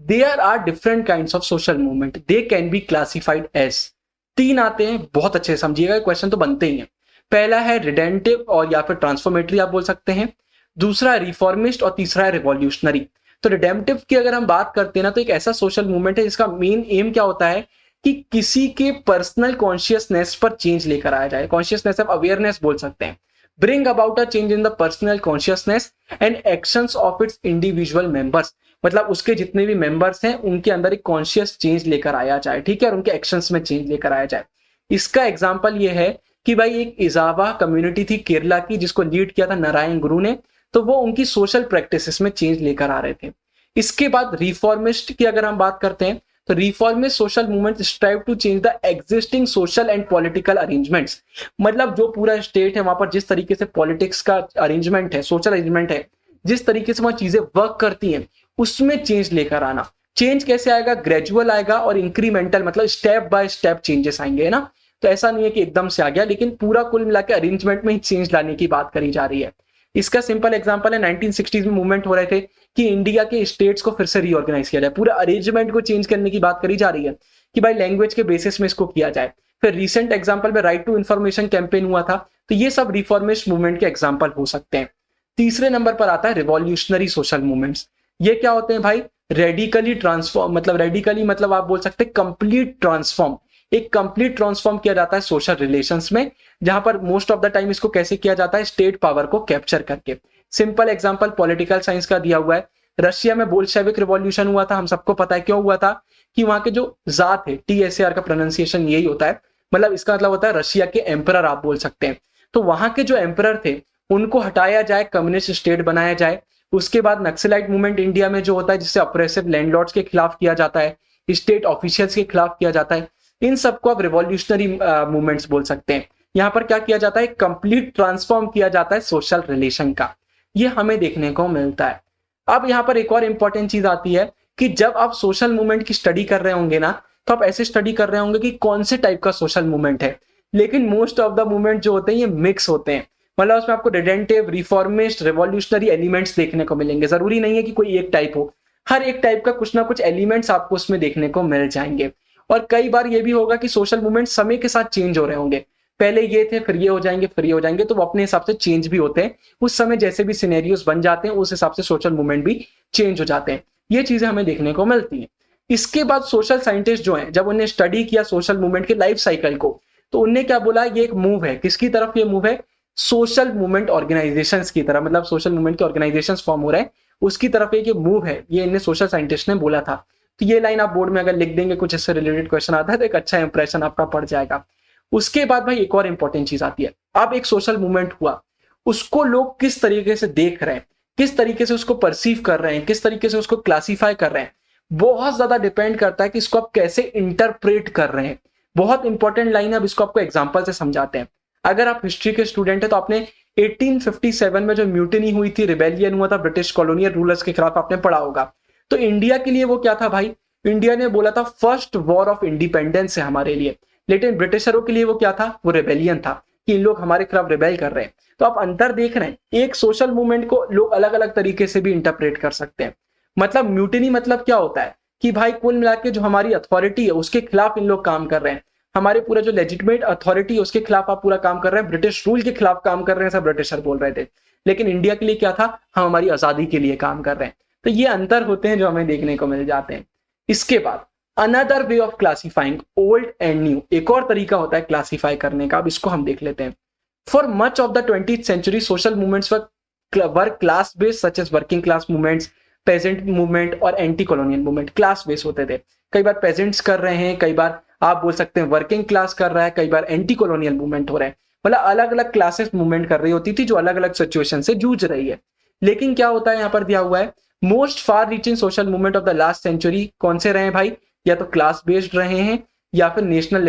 There are different kinds of social movement, they can be classified as. 3 आते हैं, बहुत अच्छे से समझिएगा, क्वेश्चन तो बनते ही हैं। पहला है रिडेंटिव और या फिर ट्रांसफॉर्मेटरी आप बोल सकते हैं, दूसरा रिफॉर्मिस्ट और तीसरा है रिवॉल्यूशनरी। तो रिडेम्पटिव की अगर हम बात करते हैं ना, तो एक ऐसा सोशल मूवमेंट है जिसका मेन एम क्या होता है कि किसी के पर्सनल कॉन्शियसनेस पर चेंज लेकर आया जाए, कॉन्शियसनेस ऑफ अवेयरनेस बोल सकते हैं। Bring about a change in the personal consciousness and actions of its individual members, मतलब उसके जितने भी मेंबर्स हैं उनके अंदर एक कॉन्शियस चेंज लेकर आया जाए, ठीक है, और उनके एक्शंस में चेंज लेकर आया जाए। इसका एग्जाम्पल ये है कि भाई एक इजावा कम्युनिटी थी केरला की जिसको लीड किया था नारायण गुरु ने, तो वो उनकी सोशल प्रैक्टिसेस में चेंज लेकर आ रहे थे। इसके बाद रिफॉर्मिस्ट की अगर हम बात करते हैं तो reformist social movement strive to change the existing social and political arrangements, मतलब जो पूरा स्टेट है वहां पर जिस तरीके से पॉलिटिक्स का अरेंजमेंट है, सोशल अरेंजमेंट है, जिस तरीके से वहां चीजें वर्क करती हैं उसमें चेंज लेकर आना। चेंज कैसे आएगा, ग्रेजुअल आएगा और इंक्रीमेंटल, मतलब स्टेप बाय स्टेप चेंजेस आएंगे, है ना। तो ऐसा नहीं है कि एकदम से आ गया, लेकिन पूरा कुल मिला के अरेंजमेंट में ही चेंज लाने की बात करी जा रही है। इसका सिंपल एग्जांपल है 1960s में मूवमेंट हो रहे थे कि इंडिया के स्टेट्स को फिर से रीऑर्गेनाइज किया जाए, पूरा अरेंजमेंट को चेंज करने की बात करी जा रही है कि भाई लैंग्वेज के बेसिस में इसको किया जाए। फिर रिसेंट एग्जांपल में राइट टू इन्फॉर्मेशन कैंपेन हुआ था, तो ये सब रिफॉर्मिस्ट मूवमेंट के एग्जांपल हो सकते हैं। तीसरे नंबर पर आता है रिवॉल्यूशनरी सोशल मूवमेंट्स। ये क्या होते हैं भाई, रेडिकली ट्रांसफॉर्म, मतलब रेडिकली मतलब आप बोल सकते हैं कंप्लीट ट्रांसफॉर्म, एक कंप्लीट ट्रांसफॉर्म किया जाता है सोशल रिलेशंस में, जहां पर मोस्ट ऑफ द टाइम इसको कैसे किया जाता है, स्टेट पावर को कैप्चर करके। सिंपल एग्जांपल पॉलिटिकल साइंस का दिया हुआ है, रशिया में बोल्शेविक रिवॉल्यूशन हुआ था, हम सबको पता है क्यों हुआ था, कि वहां के जो जात है, TSAR का प्रोनाउंसिएशन यही होता है, मतलब इसका मतलब होता है रशिया के एम्परर आप बोल सकते हैं। तो वहां के जो एम्परर थे उनको हटाया जाए, कम्युनिस्ट स्टेट बनाया जाए। उसके बाद नक्सलाइट मूवमेंट इंडिया में जो होता है जिससे अप्रेसिव लैंडलॉर्ड्स के खिलाफ किया जाता है, स्टेट ऑफिशियल्स के खिलाफ किया जाता है, इन सबको आप रिवॉल्यूशनरी मूवमेंट्स बोल सकते हैं। यहाँ पर क्या किया जाता है, कंप्लीट ट्रांसफॉर्म किया जाता है सोशल रिलेशन का, ये हमें देखने को मिलता है। अब यहाँ पर एक और इंपॉर्टेंट चीज आती है कि जब आप सोशल मूवमेंट की स्टडी कर रहे होंगे ना, तो आप ऐसे स्टडी कर रहे होंगे कि कौन से टाइप का सोशल मूवमेंट है, लेकिन मोस्ट ऑफ द मूवमेंट जो होते हैं ये मिक्स होते हैं, मतलब उसमें आपको रिडेंटिव, रिफॉर्मिस्ट, रिवॉल्यूशनरी एलिमेंट्स देखने को मिलेंगे। जरूरी नहीं है कि कोई एक टाइप हो, हर एक टाइप का कुछ ना कुछ एलिमेंट्स आपको उसमें देखने को मिल जाएंगे। और कई बार ये भी होगा कि सोशल मूवमेंट समय के साथ चेंज हो रहे होंगे, पहले ये थे फिर ये हो जाएंगे फिर ये हो जाएंगे, तो वो अपने हिसाब से चेंज भी होते हैं, उस समय जैसे भी सिनेरियोस बन जाते हैं उस हिसाब से सोशल मूवमेंट भी चेंज हो जाते हैं। ये चीजें हमें देखने को मिलती हैं। इसके बाद सोशल साइंटिस्ट जो हैं, जब उन्हें स्टडी किया सोशल मूवमेंट के लाइफ साइकिल को, तो उन्हें क्या बोला, ये एक मूव है, किसकी तरफ ये मूव है, सोशल मूवमेंट ऑर्गेनाइजेशंस की तरफ, मतलब सोशल मूवमेंट के ऑर्गेनाइजेशंस फॉर्म हो रहे हैं उसकी तरफ एक ये मूव है, ये इन्हें सोशल साइंटिस्ट ने बोला था। तो ये लाइन आप बोर्ड में अगर लिख देंगे, कुछ इससे रिलेटेड क्वेश्चन आता है तो एक अच्छा इंप्रेशन आपका पड़ जाएगा। उसके बाद भाई एक और इंपॉर्टेंट चीज आती है, अब एक सोशल मूवमेंट हुआ, उसको लोग किस तरीके से देख रहे हैं, किस तरीके से उसको परसीव कर रहे हैं, किस तरीके से उसको क्लासीफाई कर रहे हैं, बहुत ज्यादा डिपेंड करता है कि इसको आप कैसे इंटरप्रेट कर रहे हैं। बहुत इंपॉर्टेंट लाइन है, अब इसको आपको एग्जांपल से समझाते हैं। अगर आप हिस्ट्री के स्टूडेंट है तो आपने 1857 में जो म्यूटिनी हुई थी, रिबेलियन हुआ था ब्रिटिश कॉलोनियल रूलर्स के खिलाफ, आपने पढ़ा होगा। तो इंडिया के लिए वो क्या था भाई, इंडिया ने बोला था फर्स्ट वॉर ऑफ इंडिपेंडेंस है हमारे लिए, लेकिन ब्रिटिशरों के लिए वो क्या था, वो रेबेलियन था कि इन लोग हमारे खिलाफ रिबेल कर रहे हैं। तो आप अंतर देख रहे हैं, एक सोशल मूवमेंट को लोग अलग अलग तरीके से भी इंटरप्रेट कर सकते हैं। मतलब म्यूटिनी मतलब क्या होता है कि भाई कुल मिला के जो हमारी अथॉरिटी है उसके खिलाफ इन लोग काम कर रहे हैं, हमारे पूरा जो लेजिटिमेट अथॉरिटी है उसके खिलाफ आप पूरा काम कर रहे हैं, ब्रिटिश रूल के खिलाफ काम कर रहे हैं, सब ब्रिटिशर बोल रहे थे। लेकिन इंडिया के लिए क्या था, हम हमारी आजादी के लिए काम कर रहे हैं। तो ये अंतर होते हैं जो हमें देखने को मिल जाते हैं। इसके बाद another way of classifying old and new, एक और तरीका होता है क्लासिफाई करने का, अब इसको हम देख लेते हैं। For much of the 20th century social movements were class based such as working class movements, peasant movement और anti colonial movement class based होते थे। कई बार पेजेंट्स कर रहे हैं, कई बार आप बोल सकते हैं वर्किंग क्लास कर रहा है, कई बार एंटी कॉलोनियल मूवमेंट हो रहा है। मतलब अलग अलग क्लासेस मूवमेंट कर रही होती थी जो अलग अलग सिचुएशन से जूझ रही है। लेकिन क्या होता है, यहाँ पर दिया हुआ है most far reaching social movement of the last century कौन से रहे हैं भाई, या तो क्लास बेस्ड रहे हैं या फिर नेशनल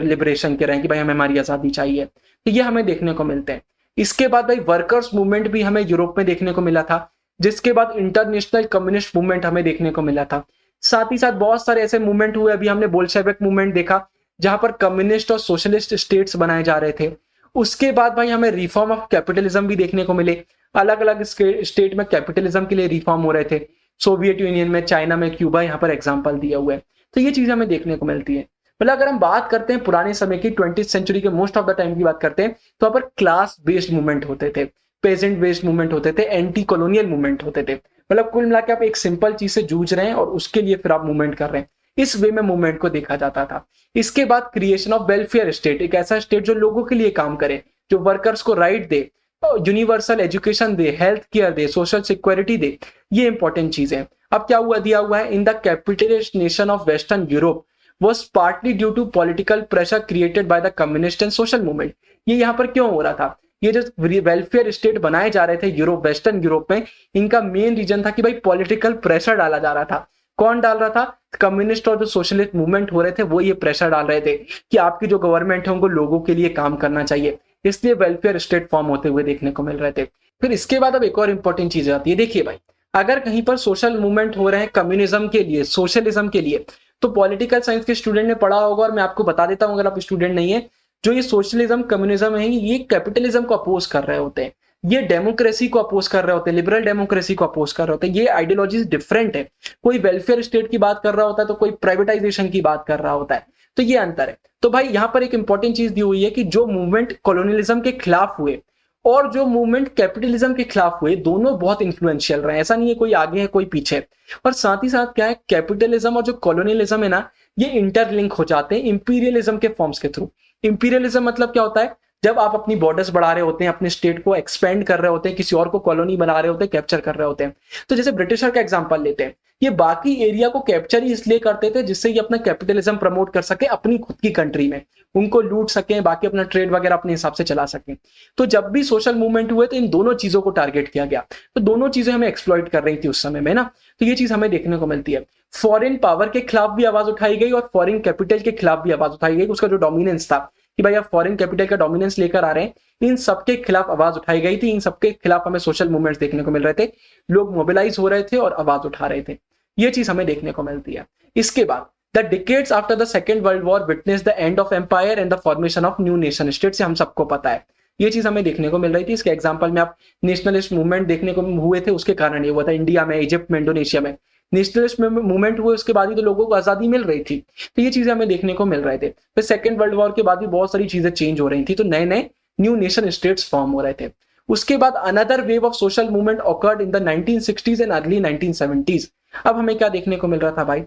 लिबरेशन के रहे हैं कि भाई हमें हमारी आजादी चाहिए। तो ये हमें देखने को मिलते हैं। इसके बाद भाई वर्कर्स मूवमेंट भी हमें यूरोप में देखने को मिला था, जिसके बाद इंटरनेशनल कम्युनिस्ट मूवमेंट हमें देखने को मिला था। साथ ही साथ बहुत सारे ऐसे मूवमेंट हुए, अभी हमने बोल्शेविक मूवमेंट देखा जहां पर कम्युनिस्ट और सोशलिस्ट स्टेट्स बनाए जा रहे थे। उसके बाद भाई हमें रिफॉर्म ऑफ कैपिटलिज्म भी देखने को मिले, अलग अलग स्टेट में कैपिटलिज्म के लिए रिफॉर्म हो रहे थे, सोवियत यूनियन में, चाइना में, क्यूबा, यहाँ पर एग्जाम्पल दिया हुआ है। तो ये चीजें हमें देखने को मिलती है। मतलब अगर हम बात करते हैं पुराने समय की 20th सेंचुरी के मोस्ट ऑफ द टाइम की बात करते हैं तो वहां पर क्लास बेस्ड मूवमेंट होते थे, पेजेंट बेस्ड मूवमेंट होते थे, एंटी कॉलोनियल मूवमेंट होते थे। मतलब कुल मिलाकर आप एक सिंपल चीज से जूझ रहे हैं और उसके लिए फिर आप मूवमेंट कर रहे हैं, इस वे में मूवमेंट को देखा जाता था। इसके बाद क्रिएशन ऑफ वेलफेयर स्टेट, एक ऐसा स्टेट जो लोगों के लिए काम करे, जो वर्कर्स को राइट दे, यूनिवर्सल एजुकेशन दे, हेल्थ केयर दे, सोशल सिक्योरिटी दे, ये इंपॉर्टेंट चीज है। अब क्या हुआ, दिया हुआ है in the capitalist nation of western Europe was partly due to political pressure created by the communist and social movement। ये यहाँ पर क्यों हो रहा था, ये जो वेलफेयर स्टेट बनाए जा रहे थे यूरोप, वेस्टर्न यूरोप में, इनका मेन रीजन था कि भाई पॉलिटिकल प्रेशर डाला जा रहा था। कौन डाल रहा था, कम्युनिस्ट और जो सोशलिस्ट मूवमेंट हो रहे थे वो ये प्रेशर डाल रहे थे कि आपकी जो गवर्नमेंट है उनको लोगों के लिए काम करना चाहिए, इसलिए वेलफेयर स्टेट फॉर्म होते हुए देखने को मिल रहे थे। फिर इसके बाद अब एक और इंपॉर्टेंट चीज आती है। देखिए भाई, अगर कहीं पर सोशल मूवमेंट हो रहे हैं कम्युनिज्म के लिए, सोशलिज्म के लिए, तो पॉलिटिकल साइंस के स्टूडेंट ने पढ़ा होगा, और मैं आपको बता देता हूं अगर आप स्टूडेंट नहीं है, जो ये सोशलिज्म कम्युनिज्म है ये कैपिटलिज्म को अपोज कर रहे होते हैं, ये डेमोक्रेसी को अपोज कर रहे होते हैं, लिबरल डेमोक्रेसी को अपोज कर रहे होते हैं। ये आइडियोलॉजीज डिफरेंट है, कोई वेलफेयर स्टेट की बात कर रहा होता है तो कोई प्राइवेटाइजेशन की बात कर रहा होता है। तो ये अंतर है। तो भाई यहाँ पर एक इंपॉर्टेंट चीज दी हुई है कि जो मूवमेंट कॉलोनियलिज्म के खिलाफ हुए और जो मूवमेंट कैपिटलिज्म के खिलाफ हुए, दोनों बहुत इन्फ्लुएंशियल रहे, ऐसा नहीं है कोई आगे है कोई पीछे। और साथ ही साथ क्या है, कैपिटलिज्म और जो कॉलोनियलिज्म है ना, ये इंटरलिंक हो जाते हैं इंपीरियलिज्म के फॉर्म्स के थ्रू। इंपीरियलिज्म मतलब क्या होता है, जब आप अपनी बॉर्डर्स बढ़ा रहे होते हैं, अपने स्टेट को एक्सपेंड कर रहे होते हैं, किसी और को कॉलोनी बना रहे होते हैं, कैप्चर कर रहे होते हैं। तो जैसे ब्रिटिशर का एग्जांपल लेते हैं, ये बाकी एरिया को कैप्चर ही इसलिए करते थे जिससे ये अपना कैपिटलिज्म प्रमोट कर सके अपनी खुद की कंट्री में, उनको लूट सकें, बाकी अपना ट्रेड वगैरह अपने हिसाब से चला सकें। तो जब भी सोशल मूवमेंट हुए तो इन दोनों चीजों को टारगेट किया गया, तो दोनों चीजें हमें एक्सप्लॉइट कर रही थी उस समय में ना। तो ये चीज हमें देखने को मिलती है। फॉरेन पावर के खिलाफ भी आवाज उठाई गई और फॉरेन कैपिटल के खिलाफ भी आवाज उठाई गई, उसका जो डोमिनेंस था कि भाई आप फॉरेन कैपिटल का डोमिनेंस लेकर आ रहे हैं, इन सबके खिलाफ आवाज उठाई गई थी। इन सबके खिलाफ हमें सोशल मूवमेंट्स देखने को मिल रहे थे, लोग मोबिलाइज हो रहे थे और आवाज उठा रहे थे। ये चीज हमें देखने को मिलती है। इसके बाद the decades after the second world war witness the end of empire and the formation of new nation state, से हम सबको पता है ये चीज हमें देखने को मिल रही थी। इसके एग्जांपल में आप नेशनलिस्ट मूवमेंट देखने को हुए थे, उसके कारण ये हुआ था। इंडिया में, इजिप्ट में, इंडोनेशिया में नेशनलिस्ट मूवमेंट हुए, उसके बाद ही तो लोगों को आजादी मिल रही थी। तो ये चीजें हमें देखने को मिल रहे थे। फिर सेकेंड वर्ल्ड वॉर के बाद भी बहुत सारी चीजें चेंज हो रही थी, तो नए नए न्यू नेशन स्टेट्स फॉर्म हो रहे थे। उसके बाद another wave of social movement occurred in the 1960s and early 1970s। अब हमें क्या देखने को मिल रहा था भाई,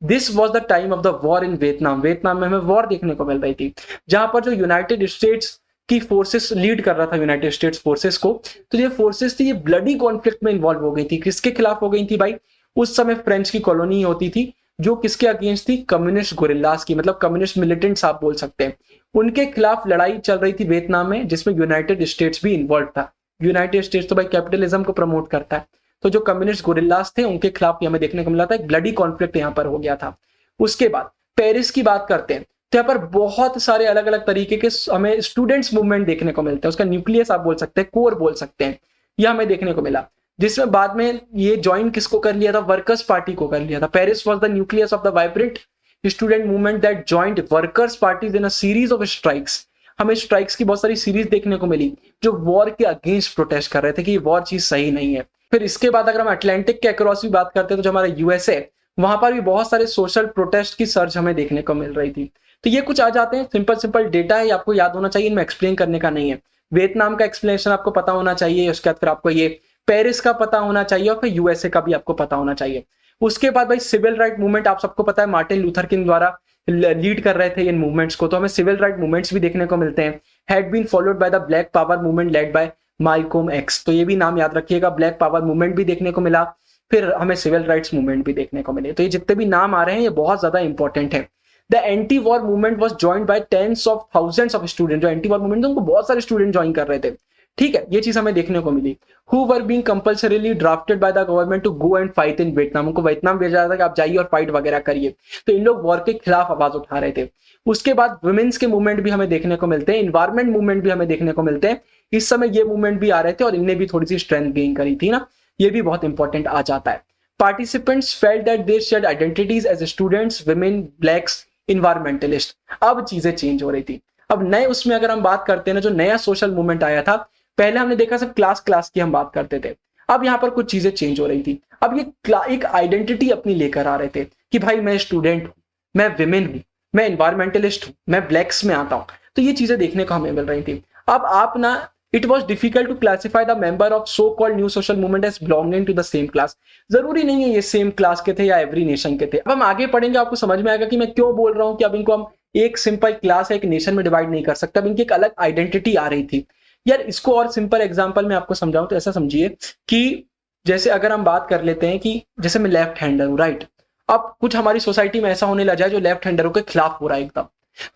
this was the time of the war in Vietnam. Vietnam में हमें वॉर देखने को मिल रही थी, जहां पर जो यूनाइटेड स्टेट्स की फोर्सेस लीड कर रहा था, यूनाइटेड स्टेट्स फोर्सेस को। तो ये फोर्सेस थी, ये ब्लडी कॉन्फ्लिक्ट में इन्वॉल्व हो गई थी। किसके खिलाफ हो गई थी भाई, उस समय फ्रेंच की कॉलोनी होती थी जो किसके अगेंस्ट थी, कम्युनिस्ट गोरिल्लास की, मतलब कम्युनिस्ट मिलिटेंट्स आप बोल सकते हैं। उनके खिलाफ लड़ाई चल रही थी वियतनाम में, जिसमें यूनाइटेड स्टेट्स भी इन्वॉल्व था। यूनाइटेड स्टेट्स तो भाई कैपिटलिज्म को प्रमोट करता है, तो जो कम्युनिस्ट गोरिल्लास थे उनके खिलाफ हमें देखने को मिला था, एक ब्लडी कॉन्फ्लिक्ट यहाँ पर हो गया था। उसके बाद पेरिस की बात करते हैं तो यहाँ पर बहुत सारे अलग अलग तरीके के हमें स्टूडेंट्स मूवमेंट देखने को मिलते हैं। उसका न्यूक्लियस आप बोल सकते हैं, कोर बोल सकते हैं, यह हमें देखने को मिला, जिसमें बाद में ये ज्वाइन किसको कर लिया था, वर्कर्स पार्टी को कर लिया था। Paris was the nucleus of the vibrant student movement that joint workers parties in a series of strikes. हमें स्ट्राइक्स की बहुत सारी सीरीज देखने को मिली जो वॉर के अगेंस्ट प्रोटेस्ट कर रहे थे कि ये वॉर चीज सही नहीं है। फिर इसके बाद अगर हम अटलांटिक के अक्रॉस भी बात करते हैं तो जो हमारा यूएसए, वहां पर भी बहुत सारे सोशल प्रोटेस्ट की सर्च हमें देखने को मिल रही थी। तो ये कुछ आ जाते हैं, सिंपल सिंपल डेटा है, आपको याद होना चाहिए, इनमें एक्सप्लेन करने का नहीं है। वियतनाम का एक्सप्लेनेशन आपको पता होना चाहिए, उसके बाद फिर आपको ये पेरिस का पता होना चाहिए और फिर यूएसए का भी आपको पता होना चाहिए। उसके बाद भाई सिविल राइट मूवमेंट, आप सबको पता है मार्टिन लूथर किंग द्वारा लीड कर रहे थे इन मूवमेंट्स को, तो हमें सिविल राइट मूवमेंट्स भी देखने को मिलते हैं। Had been followed by the black power movement led by Malcolm X, तो ये भी नाम याद रखिएगा, ब्लैक पावर मूवमेंट भी देखने को मिला, फिर हमें सिविल राइट्स मूवमेंट भी देखने को मिले। तो ये जितने भी नाम आ रहे हैं ये बहुत ज्यादा इंपॉर्टेंट है। The anti war movement was joined by tens of thousands of student, जो एंटी वॉर मूवमेंट उनको बहुत सारे स्टूडेंट ज्वाइन कर रहे थे, ठीक है, ये चीज हमें देखने को मिली। Who were being compulsorily drafted by the government to go and fight in Vietnam, उनको वियतनाम भेजा जाता था कि आप जाइए और फाइट वगैरह करिए, तो इन लोग वॉर के खिलाफ आवाज उठा रहे थे। उसके बाद वुमेन्स के मूवमेंट भी हमें देखने को मिलते हैं, इन्वायरमेंट मूवमेंट भी हमें देखने को मिलते हैं। इस समय ये मूवमेंट भी आ रहे थे और इनने भी थोड़ी सी स्ट्रेंथ गेन करी थी ना, ये भी बहुत इंपॉर्टेंट आ जाता है। Participants felt that their shared identities as students, women, blacks, environmentalist. अब चीजें चेंज हो रही थी। अब नए उसमें अगर हम बात करते हैं ना, जो नया सोशल मूवमेंट आया था, पहले हमने देखा सब क्लास की हम बात करते थे, अब यहाँ पर कुछ चीजें चेंज हो रही थी। अब ये एक आइडेंटिटी अपनी लेकर आ रहे थे कि भाई मैं स्टूडेंट हूं, मैं विमेन हूं, मैं इन्वायरमेंटलिस्ट हूं, मैं ब्लैक्स में आता हूं, तो ये चीजें देखने को हमें मिल रही थी। अब आप ना, it was difficult to classify the member of so called new social movement as belonging to the same class. जरूरी नहीं है ये सेम क्लास के थे या एवरी नेशन के थे। अब हम आगे पढ़ेंगे, आपको समझ में आएगा कि मैं क्यों बोल रहा हूं कि अब इनको हम एक सिंपल क्लास या एक नेशन में डिवाइड नहीं कर सकते, अब इनकी एक अलग आइडेंटिटी आ रही थी। यार इसको और सिंपल एग्जांपल में आपको समझाऊं तो ऐसा समझिए कि जैसे अगर हम बात कर लेते हैं कि जैसे मैं लेफ्ट हैंडर हूं, राइट, अब कुछ हमारी सोसाइटी में ऐसा होने लगा है जो लेफ्ट हैंडरों के खिलाफ हो रहा है एकदम,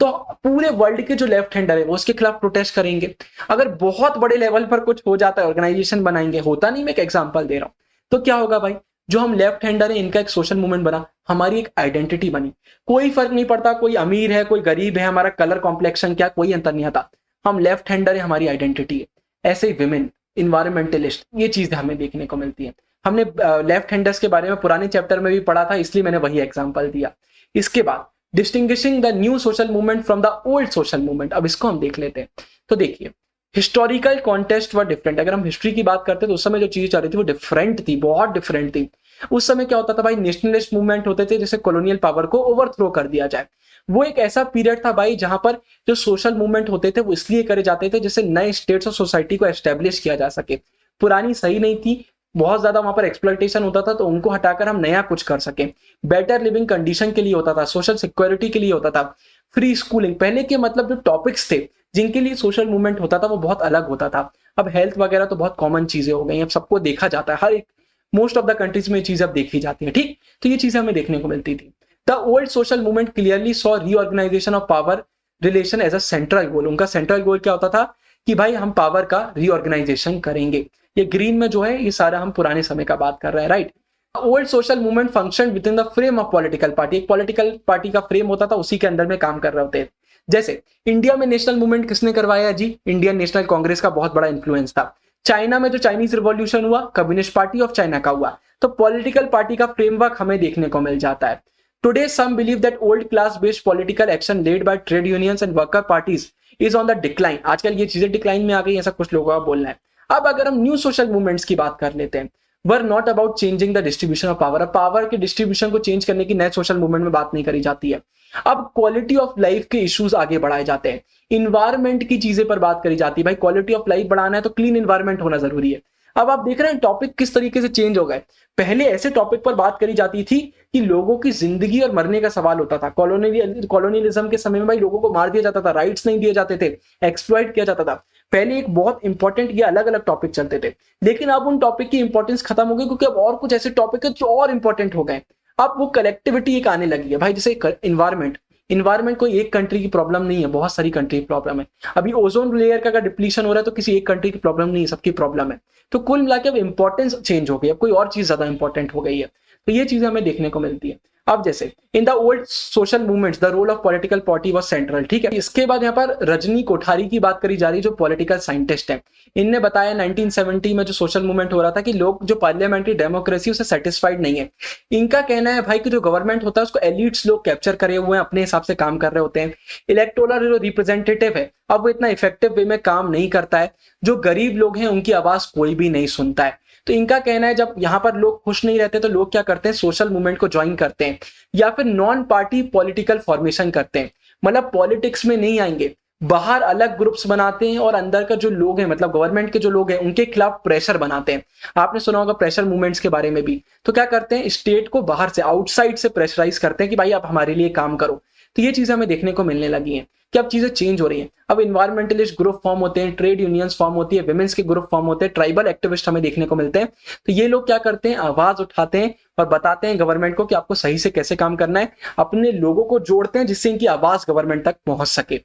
तो पूरे वर्ल्ड के जो लेफ्ट हैंडर है वो उसके खिलाफ प्रोटेस्ट करेंगे। अगर बहुत बड़े लेवल पर कुछ हो जाता है, ऑर्गेनाइजेशन बनाएंगे, होता नहीं, मैं एक एग्जांपल दे रहा हूं, तो क्या होगा भाई, जो हम लेफ्ट हैंडर है इनका एक सोशल मूवमेंट बना, हमारी एक आइडेंटिटी बनी, कोई फर्क नहीं पड़ता कोई अमीर है कोई गरीब है, हमारा कलर कॉम्प्लेक्शन क्या, कोई अंतर नहीं आता, हम लेफ्ट हैंडर है, हमारी आइडेंटिटी है। ऐसे ही विमेन, इन्वायरमेंटलिस्ट, ये चीजें हमें देखने को मिलती है। हमने लेफ्ट हैंडर्स के बारे में पुराने चैप्टर में भी पढ़ा था, इसलिए मैंने वही एग्जांपल दिया। इसके बाद distinguishing the new social movement from the old social movement, अब इसको हम देख लेते हैं। तो देखिए, हिस्टोरिकल कॉन्टेस्ट वर डिफरेंट। अगर हम हिस्ट्री की बात करते हैं तो उस समय जो चीज चल रही थी वो डिफरेंट थी, बहुत डिफरेंट थी। उस समय क्या होता था भाई, नेशनलिस्ट मूवमेंट होते थे, जैसे कॉलोनियल पावर को ओवरथ्रो कर दिया जाए। वो एक ऐसा पीरियड था भाई जहां पर जो सोशल मूवमेंट होते थे वो इसलिए करे जाते थे जैसे नए स्टेट्स और सोसाइटी को एस्टेब्लिश किया जा सके। पुरानी सही नहीं थी, बहुत ज्यादा वहां पर एक्सप्लॉइटेशन होता था, तो उनको हटाकर हम नया कुछ कर सके। बेटर लिविंग कंडीशन के लिए होता था, सोशल सिक्योरिटी के लिए होता था, फ्री स्कूलिंग, पहले के मतलब जो टॉपिक्स थे जिनके लिए सोशल मूवमेंट होता था वो बहुत अलग होता था। अब हेल्थ वगैरह तो बहुत कॉमन चीजें हो गई, अब सबको देखा जाता है, हर एक मोस्ट ऑफ द कंट्रीज में ये चीजें अब देखी जाती है, ठीक, तो ये चीजें हमें देखने को मिलती थी। The old social movement clearly saw reorganisation of power relation as a central goal. उनका सेंट्रल गोल क्या होता था कि भाई हम पावर का रीऑर्गेनाइजेशन करेंगे। ये ग्रीन में जो है ये सारा हम पुराने समय का बात कर रहे हैं, right. Old social movement function with in the frame of political party, एक पॉलिटिकल पार्टी का फ्रेम होता था, उसी के अंदर में काम कर रहे होते हैं। जैसे इंडिया में नेशनल मूवमेंट किसने करवाया जी, इंडियन नेशनल कांग्रेस का बहुत बड़ा इंफ्लुएंस था। चाइना में जो चाइनीज रिवॉल्यूशन हुआ, कम्युनिस्ट पार्टी ऑफ चाइना का हुआ। तो पॉलिटिकल पार्टी का फ्रेमवर्क हमें देखने को मिल जाता है। Today some believe that old class based political action led by trade unions and worker parties is on the decline. आजकल ये चीजें डिक्लाइन में आ गई, ऐसा कुछ लोगों का बोलना है। अब अगर हम न्यू सोशल मूवमेंट्स की बात कर लेते हैं, were not about changing the distribution of power. Power के डिस्ट्रीब्यूशन को चेंज करने की नए सोशल मूवमेंट में बात नहीं करी जाती है। अब क्वालिटी ऑफ लाइफ के इश्यूज आगे बढ़ाए जाते हैं, इन्वायरमेंट की चीजें पर बात करी जाती है। भाई क्वालिटी ऑफ लाइफ बढ़ाना है तो क्लीन इन्वायरमेंट होना जरूरी है। अब आप देख रहे हैं टॉपिक किस तरीके से चेंज हो गए। पहले ऐसे टॉपिक पर बात करी जाती थी कि लोगों की जिंदगी और मरने का सवाल होता था। कॉलोनियलिज्म के समय में भाई लोगों को मार दिया जाता था, राइट्स नहीं दिए जाते थे, एक्सप्लॉइट किया जाता था। पहले एक बहुत इंपॉर्टेंट ये अलग अलग टॉपिक चलते थे, लेकिन अब उन टॉपिक की इंपॉर्टेंस खत्म हो गई क्योंकि अब और कुछ ऐसे टॉपिक है जो और इंपॉर्टेंट हो गए। अब वो कलेक्टिविटी एक आने लगी है भाई, जैसे इन्वायरमेंट, इन्वायरमेंट कोई एक कंट्री की प्रॉब्लम नहीं है, बहुत सारी कंट्री की प्रॉब्लम है। अभी ओजोन लेयर का अगर डिप्लीशन हो रहा है तो किसी एक कंट्री की प्रॉब्लम नहीं है, सबकी प्रॉब्लम है। तो कुल मिला के अब इंपॉर्टेंस चेंज हो गई, अब कोई और चीज ज्यादा इंपॉर्टेंट हो गई है। तो ये चीजें हमें देखने को मिलती है। अब जैसे in the old social movements the role of political party was central, ठीक है। इसके बाद यहाँ पर रजनी कोठारी की बात करी जा रही है, जो पॉलिटिकल साइंटिस्ट है। इनने बताया 1970 में जो सोशल मूवमेंट हो रहा था कि लोग जो पार्लियामेंट्री डेमोक्रेसी उससे सेटिस्फाइड नहीं है। इनका कहना है भाई कि जो गवर्नमेंट होता है उसको एलिट्स लोग कैप्चर करे हुए हैं, अपने हिसाब से काम कर रहे होते हैं। इलेक्टोरल जो रिप्रेजेंटेटिव है अब वो इतना इफेक्टिव वे में काम नहीं करता है, जो गरीब लोग हैं उनकी आवाज कोई भी नहीं सुनता है। तो इनका कहना है जब यहाँ पर लोग खुश नहीं रहते तो लोग क्या करते हैं, सोशल मूवमेंट को ज्वाइन करते हैं या फिर नॉन पार्टी पॉलिटिकल फॉर्मेशन करते हैं। मतलब पॉलिटिक्स में नहीं आएंगे, बाहर अलग ग्रुप्स बनाते हैं और अंदर का जो लोग हैं, मतलब गवर्नमेंट के जो लोग हैं, उनके खिलाफ प्रेशर बनाते हैं। आपने सुना होगा प्रेशर मूवमेंट्स के बारे में भी। तो क्या करते हैं, स्टेट को बाहर से, आउटसाइड से प्रेशराइज करते हैं कि भाई आप हमारे लिए काम करो। तो ये चीजें हमें देखने को मिलने लगी हैं कि अब चीजें चेंज हो रही हैं। अब इन्वायरमेंटलिस्ट ग्रुप फॉर्म होते हैं, ट्रेड यूनियंस फॉर्म होती है, विमेंस के ग्रुप फॉर्म होते हैं, ट्राइबल एक्टिविस्ट हमें देखने को मिलते हैं। तो ये लोग क्या करते हैं, आवाज उठाते हैं और बताते हैं गवर्नमेंट को कि आपको सही से कैसे काम करना है, अपने लोगों को जोड़ते हैं जिससे इनकी आवाज गवर्नमेंट तक पहुंच सके।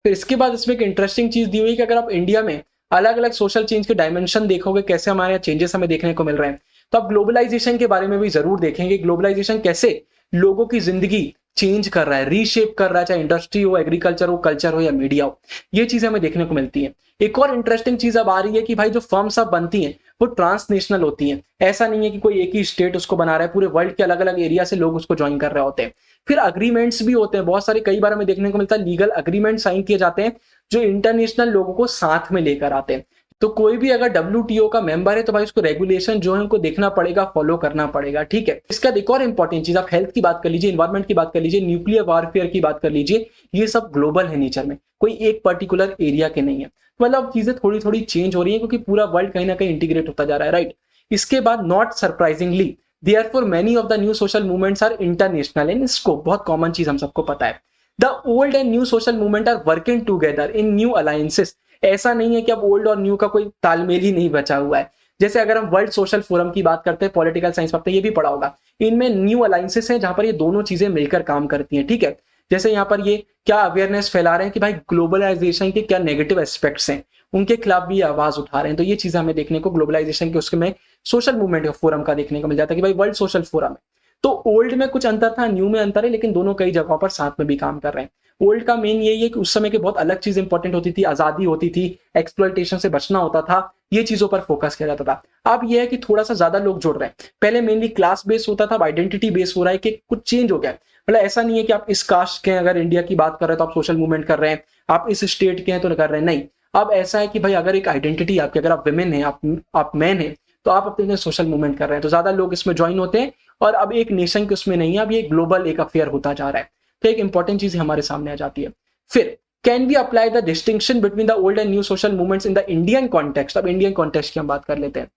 फिर इसके बाद इसमें एक इंटरेस्टिंग चीज दी हुई कि अगर आप इंडिया में अलग अलग सोशल चेंज के डायमेंशन देखोगे, कैसे हमारे यहाँ चेंजेस हमें देखने को मिल रहे हैं, तो आप ग्लोबलाइजेशन के बारे में भी जरूर देखेंगे। ग्लोबलाइजेशन कैसे लोगों की जिंदगी चेंज कर रहा है, रीशेप कर रहा है, चाहे इंडस्ट्री हो, एग्रीकल्चर हो, कल्चर हो या मीडिया हो। ये चीजें हमें देखने को मिलती हैं। एक और इंटरेस्टिंग चीज अब आ रही है कि भाई जो फर्म्स अब बनती हैं वो ट्रांसनेशनल होती हैं। ऐसा नहीं है कि कोई एक ही स्टेट उसको बना रहा है, पूरे वर्ल्ड के अलग अलग एरिया से लोग उसको ज्वाइन कर रहे होते हैं। फिर अग्रीमेंट्स भी होते हैं बहुत सारे, कई बार हमें देखने को मिलता है लीगल अग्रीमेंट साइन किए जाते हैं जो इंटरनेशनल लोगों को साथ में लेकर आते हैं। तो कोई भी अगर WTO का मेंबर है तो भाई उसको रेगुलेशन जो है उनको देखना पड़ेगा, फॉलो करना पड़ेगा, ठीक है। इसका एक और इंपॉर्टेंट चीज, आप हेल्थ की बात कर लीजिए, इन्वायरमेंट की बात कर लीजिए, न्यूक्लियर वॉरफेयर की बात कर लीजिए, ये सब ग्लोबल है नेचर में, कोई एक पर्टिकुलर एरिया के नहीं है। मतलब चीजें थोड़ी थोड़ी चेंज हो रही है क्योंकि पूरा वर्ल्ड कहीं ना कहीं इंटीग्रेट होता जा रहा है, राइट। इसके बाद not surprisingly therefore many of the new social movements are international in scope। बहुत कॉमन चीज हम सबको पता है। The old and new social movement are working together in new alliances। ऐसा नहीं है कि अब ओल्ड और न्यू का कोई तालमेल ही नहीं बचा हुआ है। जैसे अगर हम वर्ल्ड सोशल फोरम की बात करते हैं, पॉलिटिकल साइंस पढ़ते हैं, ये भी पढ़ा होगा, इनमें न्यू अलायंसेस हैं जहां पर ये दोनों चीजें मिलकर काम करती हैं, ठीक है। जैसे यहाँ पर ये क्या अवेयरनेस फैला रहे हैं कि भाई ग्लोबलाइजेशन के क्या नेगेटिव एस्पेक्ट्स हैं, उनके खिलाफ भी आवाज उठा रहे हैं। तो ये चीजें हमें देखने को ग्लोबलाइजेशन के उसमें सोशल मूवमेंट फोरम का देखने को मिल जाता है कि भाई वर्ल्ड सोशल फोरम है। तो ओल्ड में कुछ अंतर था, न्यू में अंतर है, लेकिन दोनों कई जगहों पर साथ में भी काम कर रहे हैं। ओल्ड का मेन यही है कि उस समय की बहुत अलग चीज इंपॉर्टेंट होती थी, आजादी होती थी, एक्सप्लॉयटेशन से बचना होता था, ये चीजों पर फोकस किया जाता था। अब यह है कि थोड़ा सा ज्यादा लोग जुड़ रहे हैं। पहले मेनली क्लास बेस होता था, अब आइडेंटिटी बेस हो रहा है कि कुछ चेंज हो गया। मतलब ऐसा नहीं है कि आप इस कास्ट के, अगर इंडिया की बात कर रहे हैं तो आप सोशल मूवमेंट कर रहे हैं, आप इस स्टेट के हैं तो कर रहे हैं, नहीं। अब ऐसा है कि भाई अगर एक आइडेंटिटी आपकी, अगर आप विमेन है, आप मैन है, तो आप अपने सोशल मूवमेंट कर रहे हैं, तो ज्यादा लोग इसमें ज्वाइन होते हैं। और अब एक नेशन के उसमें नहीं है, अब ये ग्लोबल एक अफेयर होता जा रहा है। तो एक इंपॉर्टेंट चीज हमारे सामने आ जाती है। फिर can we apply the distinction between the old and new social movements in the Indian context. अब इंडियन कॉन्टेक्स्ट की हम बात कर लेते हैं।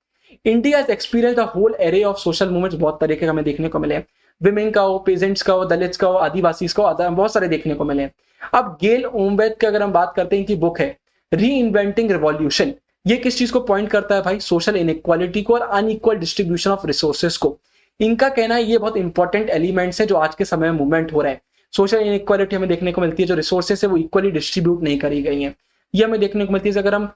India has experience the whole array of social movements, बहुत तरीके हमें देखने को मिले, विमेन का हो, पेजेंट्स का हो, दलित्स का हो, आदिवासी का हो, बहुत सारे देखने को मिले। अब गेल ओमवेद की अगर हम बात करते हैं, इनकी बुक है री इन्वेंटिंग रिवॉल्यूशन। ये किस चीज को पॉइंट करता है भाई, सोशल इनइक्वालिटी को और अनइक्वल डिस्ट्रीब्यूशन ऑफ रिसोर्सेज को। इनका कहना है ये बहुत इंपॉर्टेंट एलिमेंट्स हैं जो आज के समय में मूवमेंट हो रहे हैं। सोशल इनइक्वालिटी हमें देखने को मिलती है, जो रिसोर्सेज है वो इक्वली डिस्ट्रीब्यूट नहीं करी गई हैं, ये हमें देखने को मिलती है। अगर हम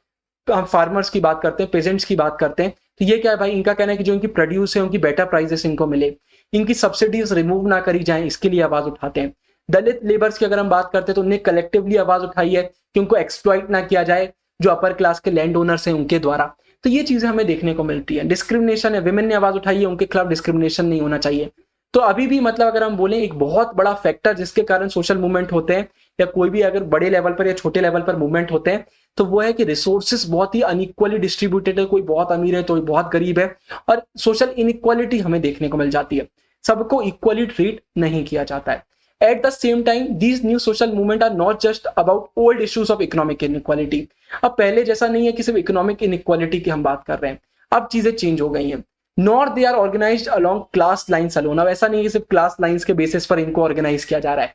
फार्मर्स की बात करते हैं, पेजेंट्स की बात करते हैं, तो ये क्या है भाई, इनका कहना है कि जो इनकी प्रोड्यूस है उनकी बेटर प्राइजेस इनको मिले, इनकी सब्सिडीज रिमूव ना करी जाए, इसके लिए आवाज उठाते हैं। दलित लेबर्स की अगर हम बात करते हैं तो उन्हें कलेक्टिवली आवाज उठाई है कि उनको एक्सप्लॉइट ना किया जाए जो अपर क्लास के लैंड ओनर्स हैं उनके द्वारा। तो ये चीजें हमें देखने को मिलती है। डिस्क्रिमिनेशन है, विमेन ने आवाज उठाई है, उनके खिलाफ डिस्क्रिमिनेशन नहीं होना चाहिए। तो अभी भी मतलब अगर हम बोलें एक बहुत बड़ा फैक्टर जिसके कारण सोशल मूवमेंट होते हैं, या कोई भी अगर बड़े लेवल पर या छोटे लेवल पर मूवमेंट होते हैं, तो वो है कि रिसोर्सेस बहुत ही अनइक्वली डिस्ट्रीब्यूटेड है, कोई बहुत अमीर है तो बहुत गरीब है, और सोशल इनइक्वालिटी हमें देखने को मिल जाती है, सबको इक्वली ट्रीट नहीं किया जाता है। At the same time, these new social movement are not just about old issues of economic inequality। अब पहले जैसा नहीं है कि सिर्फ इकोनॉमिक इनइक्वालिटी की हम बात कर रहे हैं, अब चीजें चेंज हो गई हैं। Not they are organised along class lines alone. अब ऐसा नहीं है कि सिर्फ क्लास लाइन्स के बेसिस पर इनको ऑर्गेनाइज किया जा रहा है।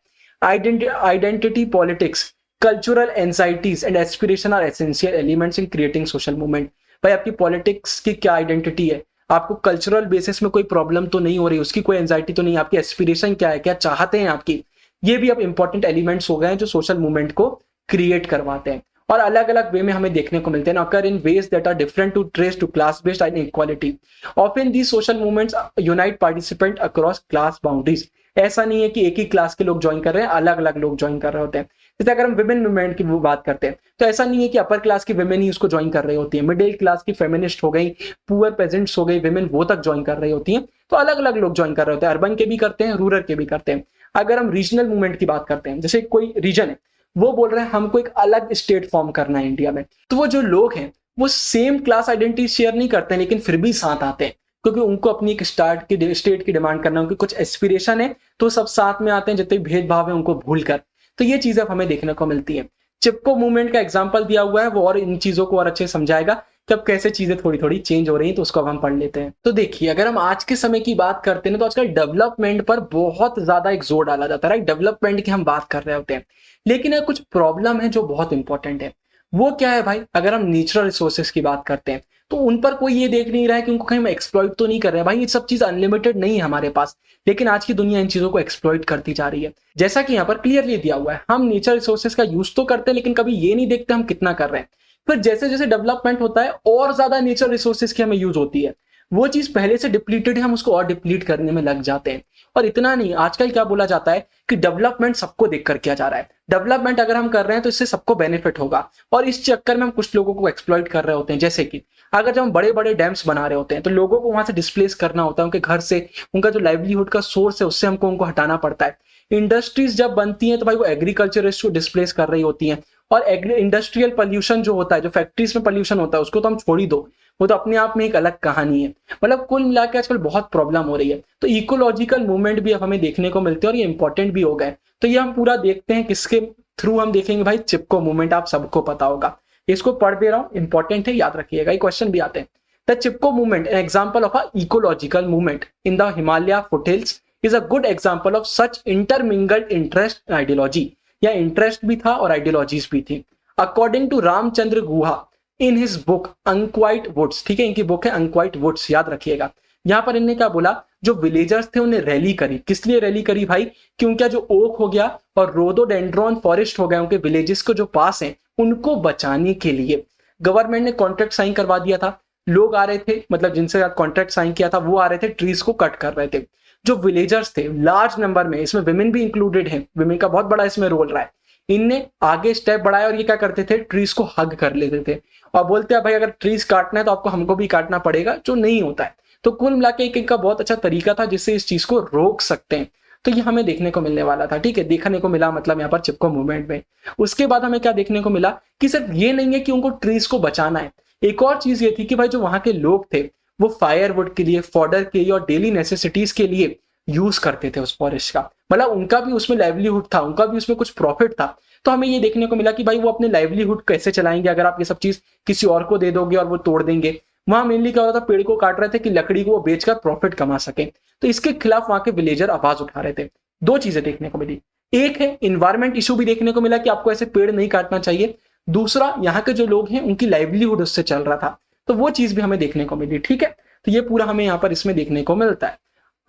Identity politics, cultural anxieties and aspiration are essential elements in creating social movement. भाई आपकी पॉलिटिक्स की क्या आइडेंटिटी है, आपको कल्चरल बेसिस में कोई प्रॉब्लम तो नहीं हो रही, उसकी कोई एंजाइटी तो नहीं, आपकी एस्पिरेशन क्या है, क्या चाहते हैं आपकी, ये भी अब इंपॉर्टेंट एलिमेंट्स हो गए हैं जो सोशल मूवमेंट को क्रिएट करवाते हैं, और अलग अलग वे में हमें देखने को मिलते हैं, occur in ways that are different to trace to class based inequality. Often the social movements unite participant across class boundaries. ऐसा नहीं है कि एक ही क्लास के लोग ज्वाइन कर रहे हैं, अलग अलग लोग ज्वाइन कर रहे होते हैं। जैसे अगर हम विमेन मूवमेंट की बात करते हैं तो ऐसा नहीं है कि अपर क्लास की विमेन ही उसको ज्वाइन कर रही होती है, मिडिल क्लास की फेमिनिस्ट हो गई, पुअर पेजेंट्स हो गई विमेन, वो तक ज्वाइन कर रही होती हैं। तो अलग अलग लोग ज्वाइन कर रहे होते हैं, अर्बन के भी करते हैं, रूरल के भी करते हैं। अगर हम रीजनल मूवमेंट की बात करते हैं, जैसे कोई रीजन है वो बोल रहे हैं हमको एक अलग स्टेट फॉर्म करना है इंडिया में, तो वो जो लोग हैं वो सेम क्लास आइडेंटिटी शेयर नहीं करते हैं, लेकिन फिर भी साथ आते हैं क्योंकि उनको अपनी एक स्टेट की डिमांड करना, उनकी कुछ एस्पिरेशन है, तो सब साथ में आते हैं, जितने भेदभाव है उनको भूल कर। तो ये चीजें हमें देखने को मिलती है। चिपको मूवमेंट का एग्जाम्पल दिया हुआ है, वो और इन चीजों को और अच्छे समझाएगा कि अब कैसे चीजें थोड़ी थोड़ी चेंज हो रही हैं, तो उसको अब हम पढ़ लेते हैं। तो देखिए, अगर हम आज के समय की बात करते हैं तो आजकल डेवलपमेंट पर बहुत ज्यादा एक जोर डाला जाता है, राइट। डेवलपमेंट की हम बात कर रहे होते हैं, लेकिन कुछ प्रॉब्लम है जो बहुत इंपॉर्टेंट है। वो क्या है भाई, अगर हम नेचुरल रिसोर्सेज की बात करते हैं तो उन पर कोई ये देख नहीं रहा है कि उनको कहीं हम एक्सप्लॉइट तो नहीं कर रहे हैं। भाई ये सब चीज अनलिमिटेड नहीं है हमारे पास, लेकिन आज की दुनिया इन चीजों को एक्सप्लॉइट करती जा रही है। जैसा कि यहाँ पर क्लियरली दिया हुआ है, हम नेचुरल रिसोर्सेज का यूज तो करते हैं, लेकिन कभी ये नहीं देखते हम कितना कर रहे हैं। फिर जैसे जैसे डेवलपमेंट होता है और ज्यादा नेचुरल रिसोर्सेज की हमें यूज होती है, वो चीज पहले से डिप्लीटेड है, हम उसको और डिप्लीट करने में लग जाते हैं। और इतना नहीं, आजकल क्या बोला जाता है कि डेवलपमेंट सबको देखकर किया जा रहा है। डेवलपमेंट अगर हम कर रहे हैं तो इससे सबको बेनिफिट होगा, और इस चक्कर में हम कुछ लोगों को एक्सप्लॉइट कर रहे होते हैं। जैसे कि अगर जब हम बड़े बड़े डैम्स बना रहे होते हैं तो लोगों को वहां से डिस्प्लेस करना होता है, उनके घर से, उनका जो लाइवलीहुड का सोर्स है उससे हमको उनको हटाना पड़ता है। इंडस्ट्रीज जब बनती हैं तो भाई वो एग्रीकल्चरिस्ट को डिस्प्लेस कर रही होती हैं, और इंडस्ट्रियल पोल्यूशन जो होता है, जो फैक्ट्रीज में पोल्यूशन होता है, उसको तो हम छोड़ ही दो, वो तो अपने आप में एक अलग कहानी है। मतलब कुल मिला के आजकल बहुत प्रॉब्लम हो रही है। तो इकोलॉजिकल मूवमेंट भी अब हमें देखने को मिलते हैं और ये इंपॉर्टेंट भी हो गए। तो ये हम पूरा देखते हैं, किसके थ्रू हम देखेंगे भाई, चिपको मूवमेंट, आप सबको पता होगा, इसको पढ़ दे रहा हूं, इंपॉर्टेंट है, याद रखिएगा, ये क्वेश्चन भी आते हैं। The Chipko movement, an example of a ecological movement in the Himalaya foothills, is a good example of such intermingled interest ideology. या इंटरेस्ट भी था और आइडियोलॉजीज भी थी। According to Ramachandra Guha in his book Unquiet Woods, ठीक है, इनकी बुक है अनक्वाइट वुड्स, याद रखिएगा। यहां पर इन्होंने क्या बोला, जो विलेजर्स थे उन्हें रैली करी। किस लिए रैली करी भाई, कि उनका जो ओक हो गया और रोडोडेंड्रॉन फॉरेस्ट हो गया उनके विलेजेस को जो पास हैं, उनको बचाने के लिए गवर्नमेंट ने कॉन्ट्रैक्ट साइन करवा दिया था। लोग आ रहे थे, मतलब जिनसे कॉन्ट्रैक्ट साइन किया था वो आ रहे थे, ट्रीज को कट कर रहे थे। जो विलेजर्स थे लार्ज नंबर में, इसमें विमेन भी इंक्लूडेड है, विमेन का बहुत बड़ा इसमें रोल रहा है, इनने आगे स्टेप बढ़ाया और ये क्या करते थे, ट्रीज को हग कर लेते थे और बोलते हैं भाई अगर ट्रीज काटना है तो आपको हमको भी काटना पड़ेगा, जो नहीं होता है। तो कुल मिला के एक का बहुत अच्छा तरीका था जिससे इस चीज को रोक सकते हैं। तो ये हमें देखने को मिलने वाला था, ठीक है, देखने को मिला, मतलब यहाँ पर चिपको मूवमेंट में। उसके बाद हमें क्या देखने को मिला कि सिर्फ ये नहीं है कि उनको ट्रीज को बचाना है, एक और चीज ये थी कि भाई जो वहां के लोग थे वो फायरवुड के लिए, फॉडर के लिए और डेली नेसेसिटीज के लिए यूज करते थे उस फॉरेस्ट का, मतलब उनका भी उसमें लाइवलीहुड था, उनका भी उसमें कुछ प्रॉफिट था। तो हमें ये देखने को मिला कि भाई वो अपने लाइवलीहुड कैसे चलाएंगे अगर आप ये सब चीज किसी और को दे दोगे और वो तोड़ देंगे। वहां मेनली क्या होता था, पेड़ को काट रहे थे कि लकड़ी को वो बेचकर प्रॉफिट कमा सके। तो इसके खिलाफ वहां के विलेजर आवाज उठा रहे थे। दो चीजें देखने को मिली, एक है इन्वायरमेंट इशू भी देखने को मिला कि आपको ऐसे पेड़ नहीं काटना चाहिए, दूसरा यहाँ के जो लोग हैं उनकी लाइवलीहुड उससे चल रहा था, तो वो चीज भी हमें देखने को मिली, ठीक है। तो ये पूरा हमें यहाँ पर इसमें देखने को मिलता है।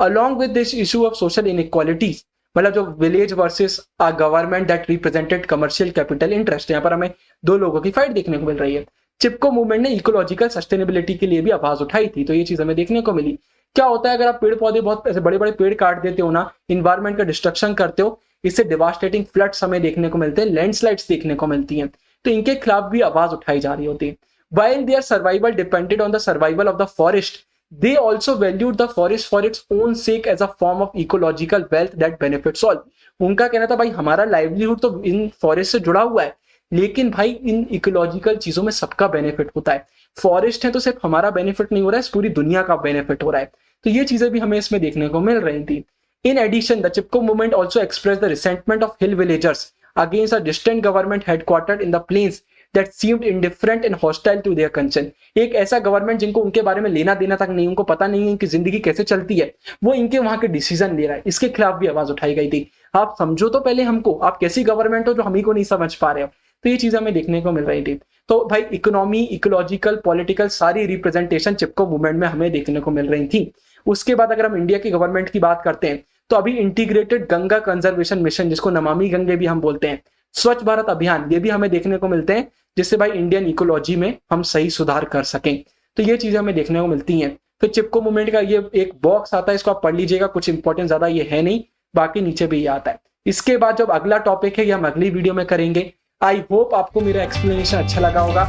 Along with this issue of social inequalities, मतलब जो village versus a government that represented commercial capital interest, यहाँ पर हमें दो लोगों की फाइट देखने को मिल रही है। चिपको मूवमेंट ने इकोलॉजिकल सस्टेनेबिलिटी के लिए भी आवाज उठाई थी, तो ये चीज हमें देखने को मिली। क्या होता है अगर आप पेड़ पौधे बहुत ऐसे बड़े बड़े पेड़ काट देते हो ना, इन्वायरमेंट का डिस्ट्रक्शन करते हो, इससे डिवास्टेटिंग फ्लड्स हमें देखने को मिलते हैं, लैंडस्लाइड्स देखने को मिलती हैं, तो इनके खिलाफ भी आवाज उठाई जा रही होती है। While their survival depended on the survival of the forest, they also valued the forest for its own sake as a form of ecological wealth that benefits all. उनका कहना था भाई हमारा लाइवलीहुड तो इन फॉरेस्ट से जुड़ा हुआ है, लेकिन भाई इन इकोलॉजिकल चीजों में सबका बेनिफिट होता है। फॉरेस्ट है तो सिर्फ हमारा बेनिफिट नहीं हो रहा है, पूरी दुनिया का बेनिफिट हो रहा है। तो ये चीजें भी हमें इसमें देखने को मिल रही थी। In addition, the Chipko movement also expressed the resentment of hill villagers against a distant government headquartered in the plains that seemed indifferent and hostile to their concern. एक ऐसा गवर्नमेंट जिनको उनके बारे में लेना देना तक नहीं, उनको पता नहीं है कि जिंदगी कैसे चलती है, वो इनके वहां के डिसीजन ले रहा है, इसके खिलाफ भी आवाज उठाई गई थी। आप समझो तो पहले हमको, आप कैसी गवर्नमेंट हो जो हम ही को नहीं समझ पा रहे हो। तो ये चीज हमें देखने को मिल रही थी। तो भाई इकोनॉमी, इकोलॉजिकल, पॉलिटिकल सारी रिप्रेजेंटेशन चिपको मूवमेंट में हमें देखने को मिल रही थी। उसके बाद अगर हम इंडिया की गवर्नमेंट की बात करते हैं तो अभी इंटीग्रेटेड गंगा कंजर्वेशन मिशन, जिसको नमामि गंगे भी हम बोलते हैं, स्वच्छ भारत अभियान, ये भी हमें देखने को मिलते हैं, जिससे भाई इंडियन इकोलॉजी में हम सही सुधार कर सकें। तो ये चीजें हमें देखने को मिलती हैं। फिर चिपको मूवमेंट का ये एक बॉक्स आता है, इसको आप पढ़ लीजिएगा, कुछ इंपॉर्टेंट ज्यादा ये है नहीं, बाकी नीचे भी ये आता है। इसके बाद जब अगला टॉपिक है, ये हम अगली वीडियो में करेंगे। आई होप आपको मेरा एक्सप्लेनेशन अच्छा लगा होगा।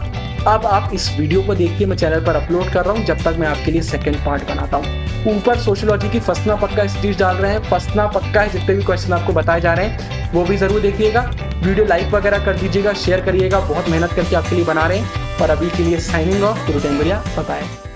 अब आप इस वीडियो को देखिए, मैं चैनल पर अपलोड कर रहा हूँ, जब तक मैं आपके लिए सेकंड पार्ट बनाता हूँ। ऊपर सोशियोलॉजी की फसना पक्का स्टीच डाल रहे हैं, फसना पक्का है, जितने भी क्वेश्चन आपको बताए जा रहे हैं वो भी जरूर देखिएगा। वीडियो लाइक वगैरह कर दीजिएगा, शेयर करिएगा, बहुत मेहनत करके आपके लिए बना रहे हैं। और अभी के लिए साइनिंग ऑफ, गुरु टेंगरिया, बाय बाय।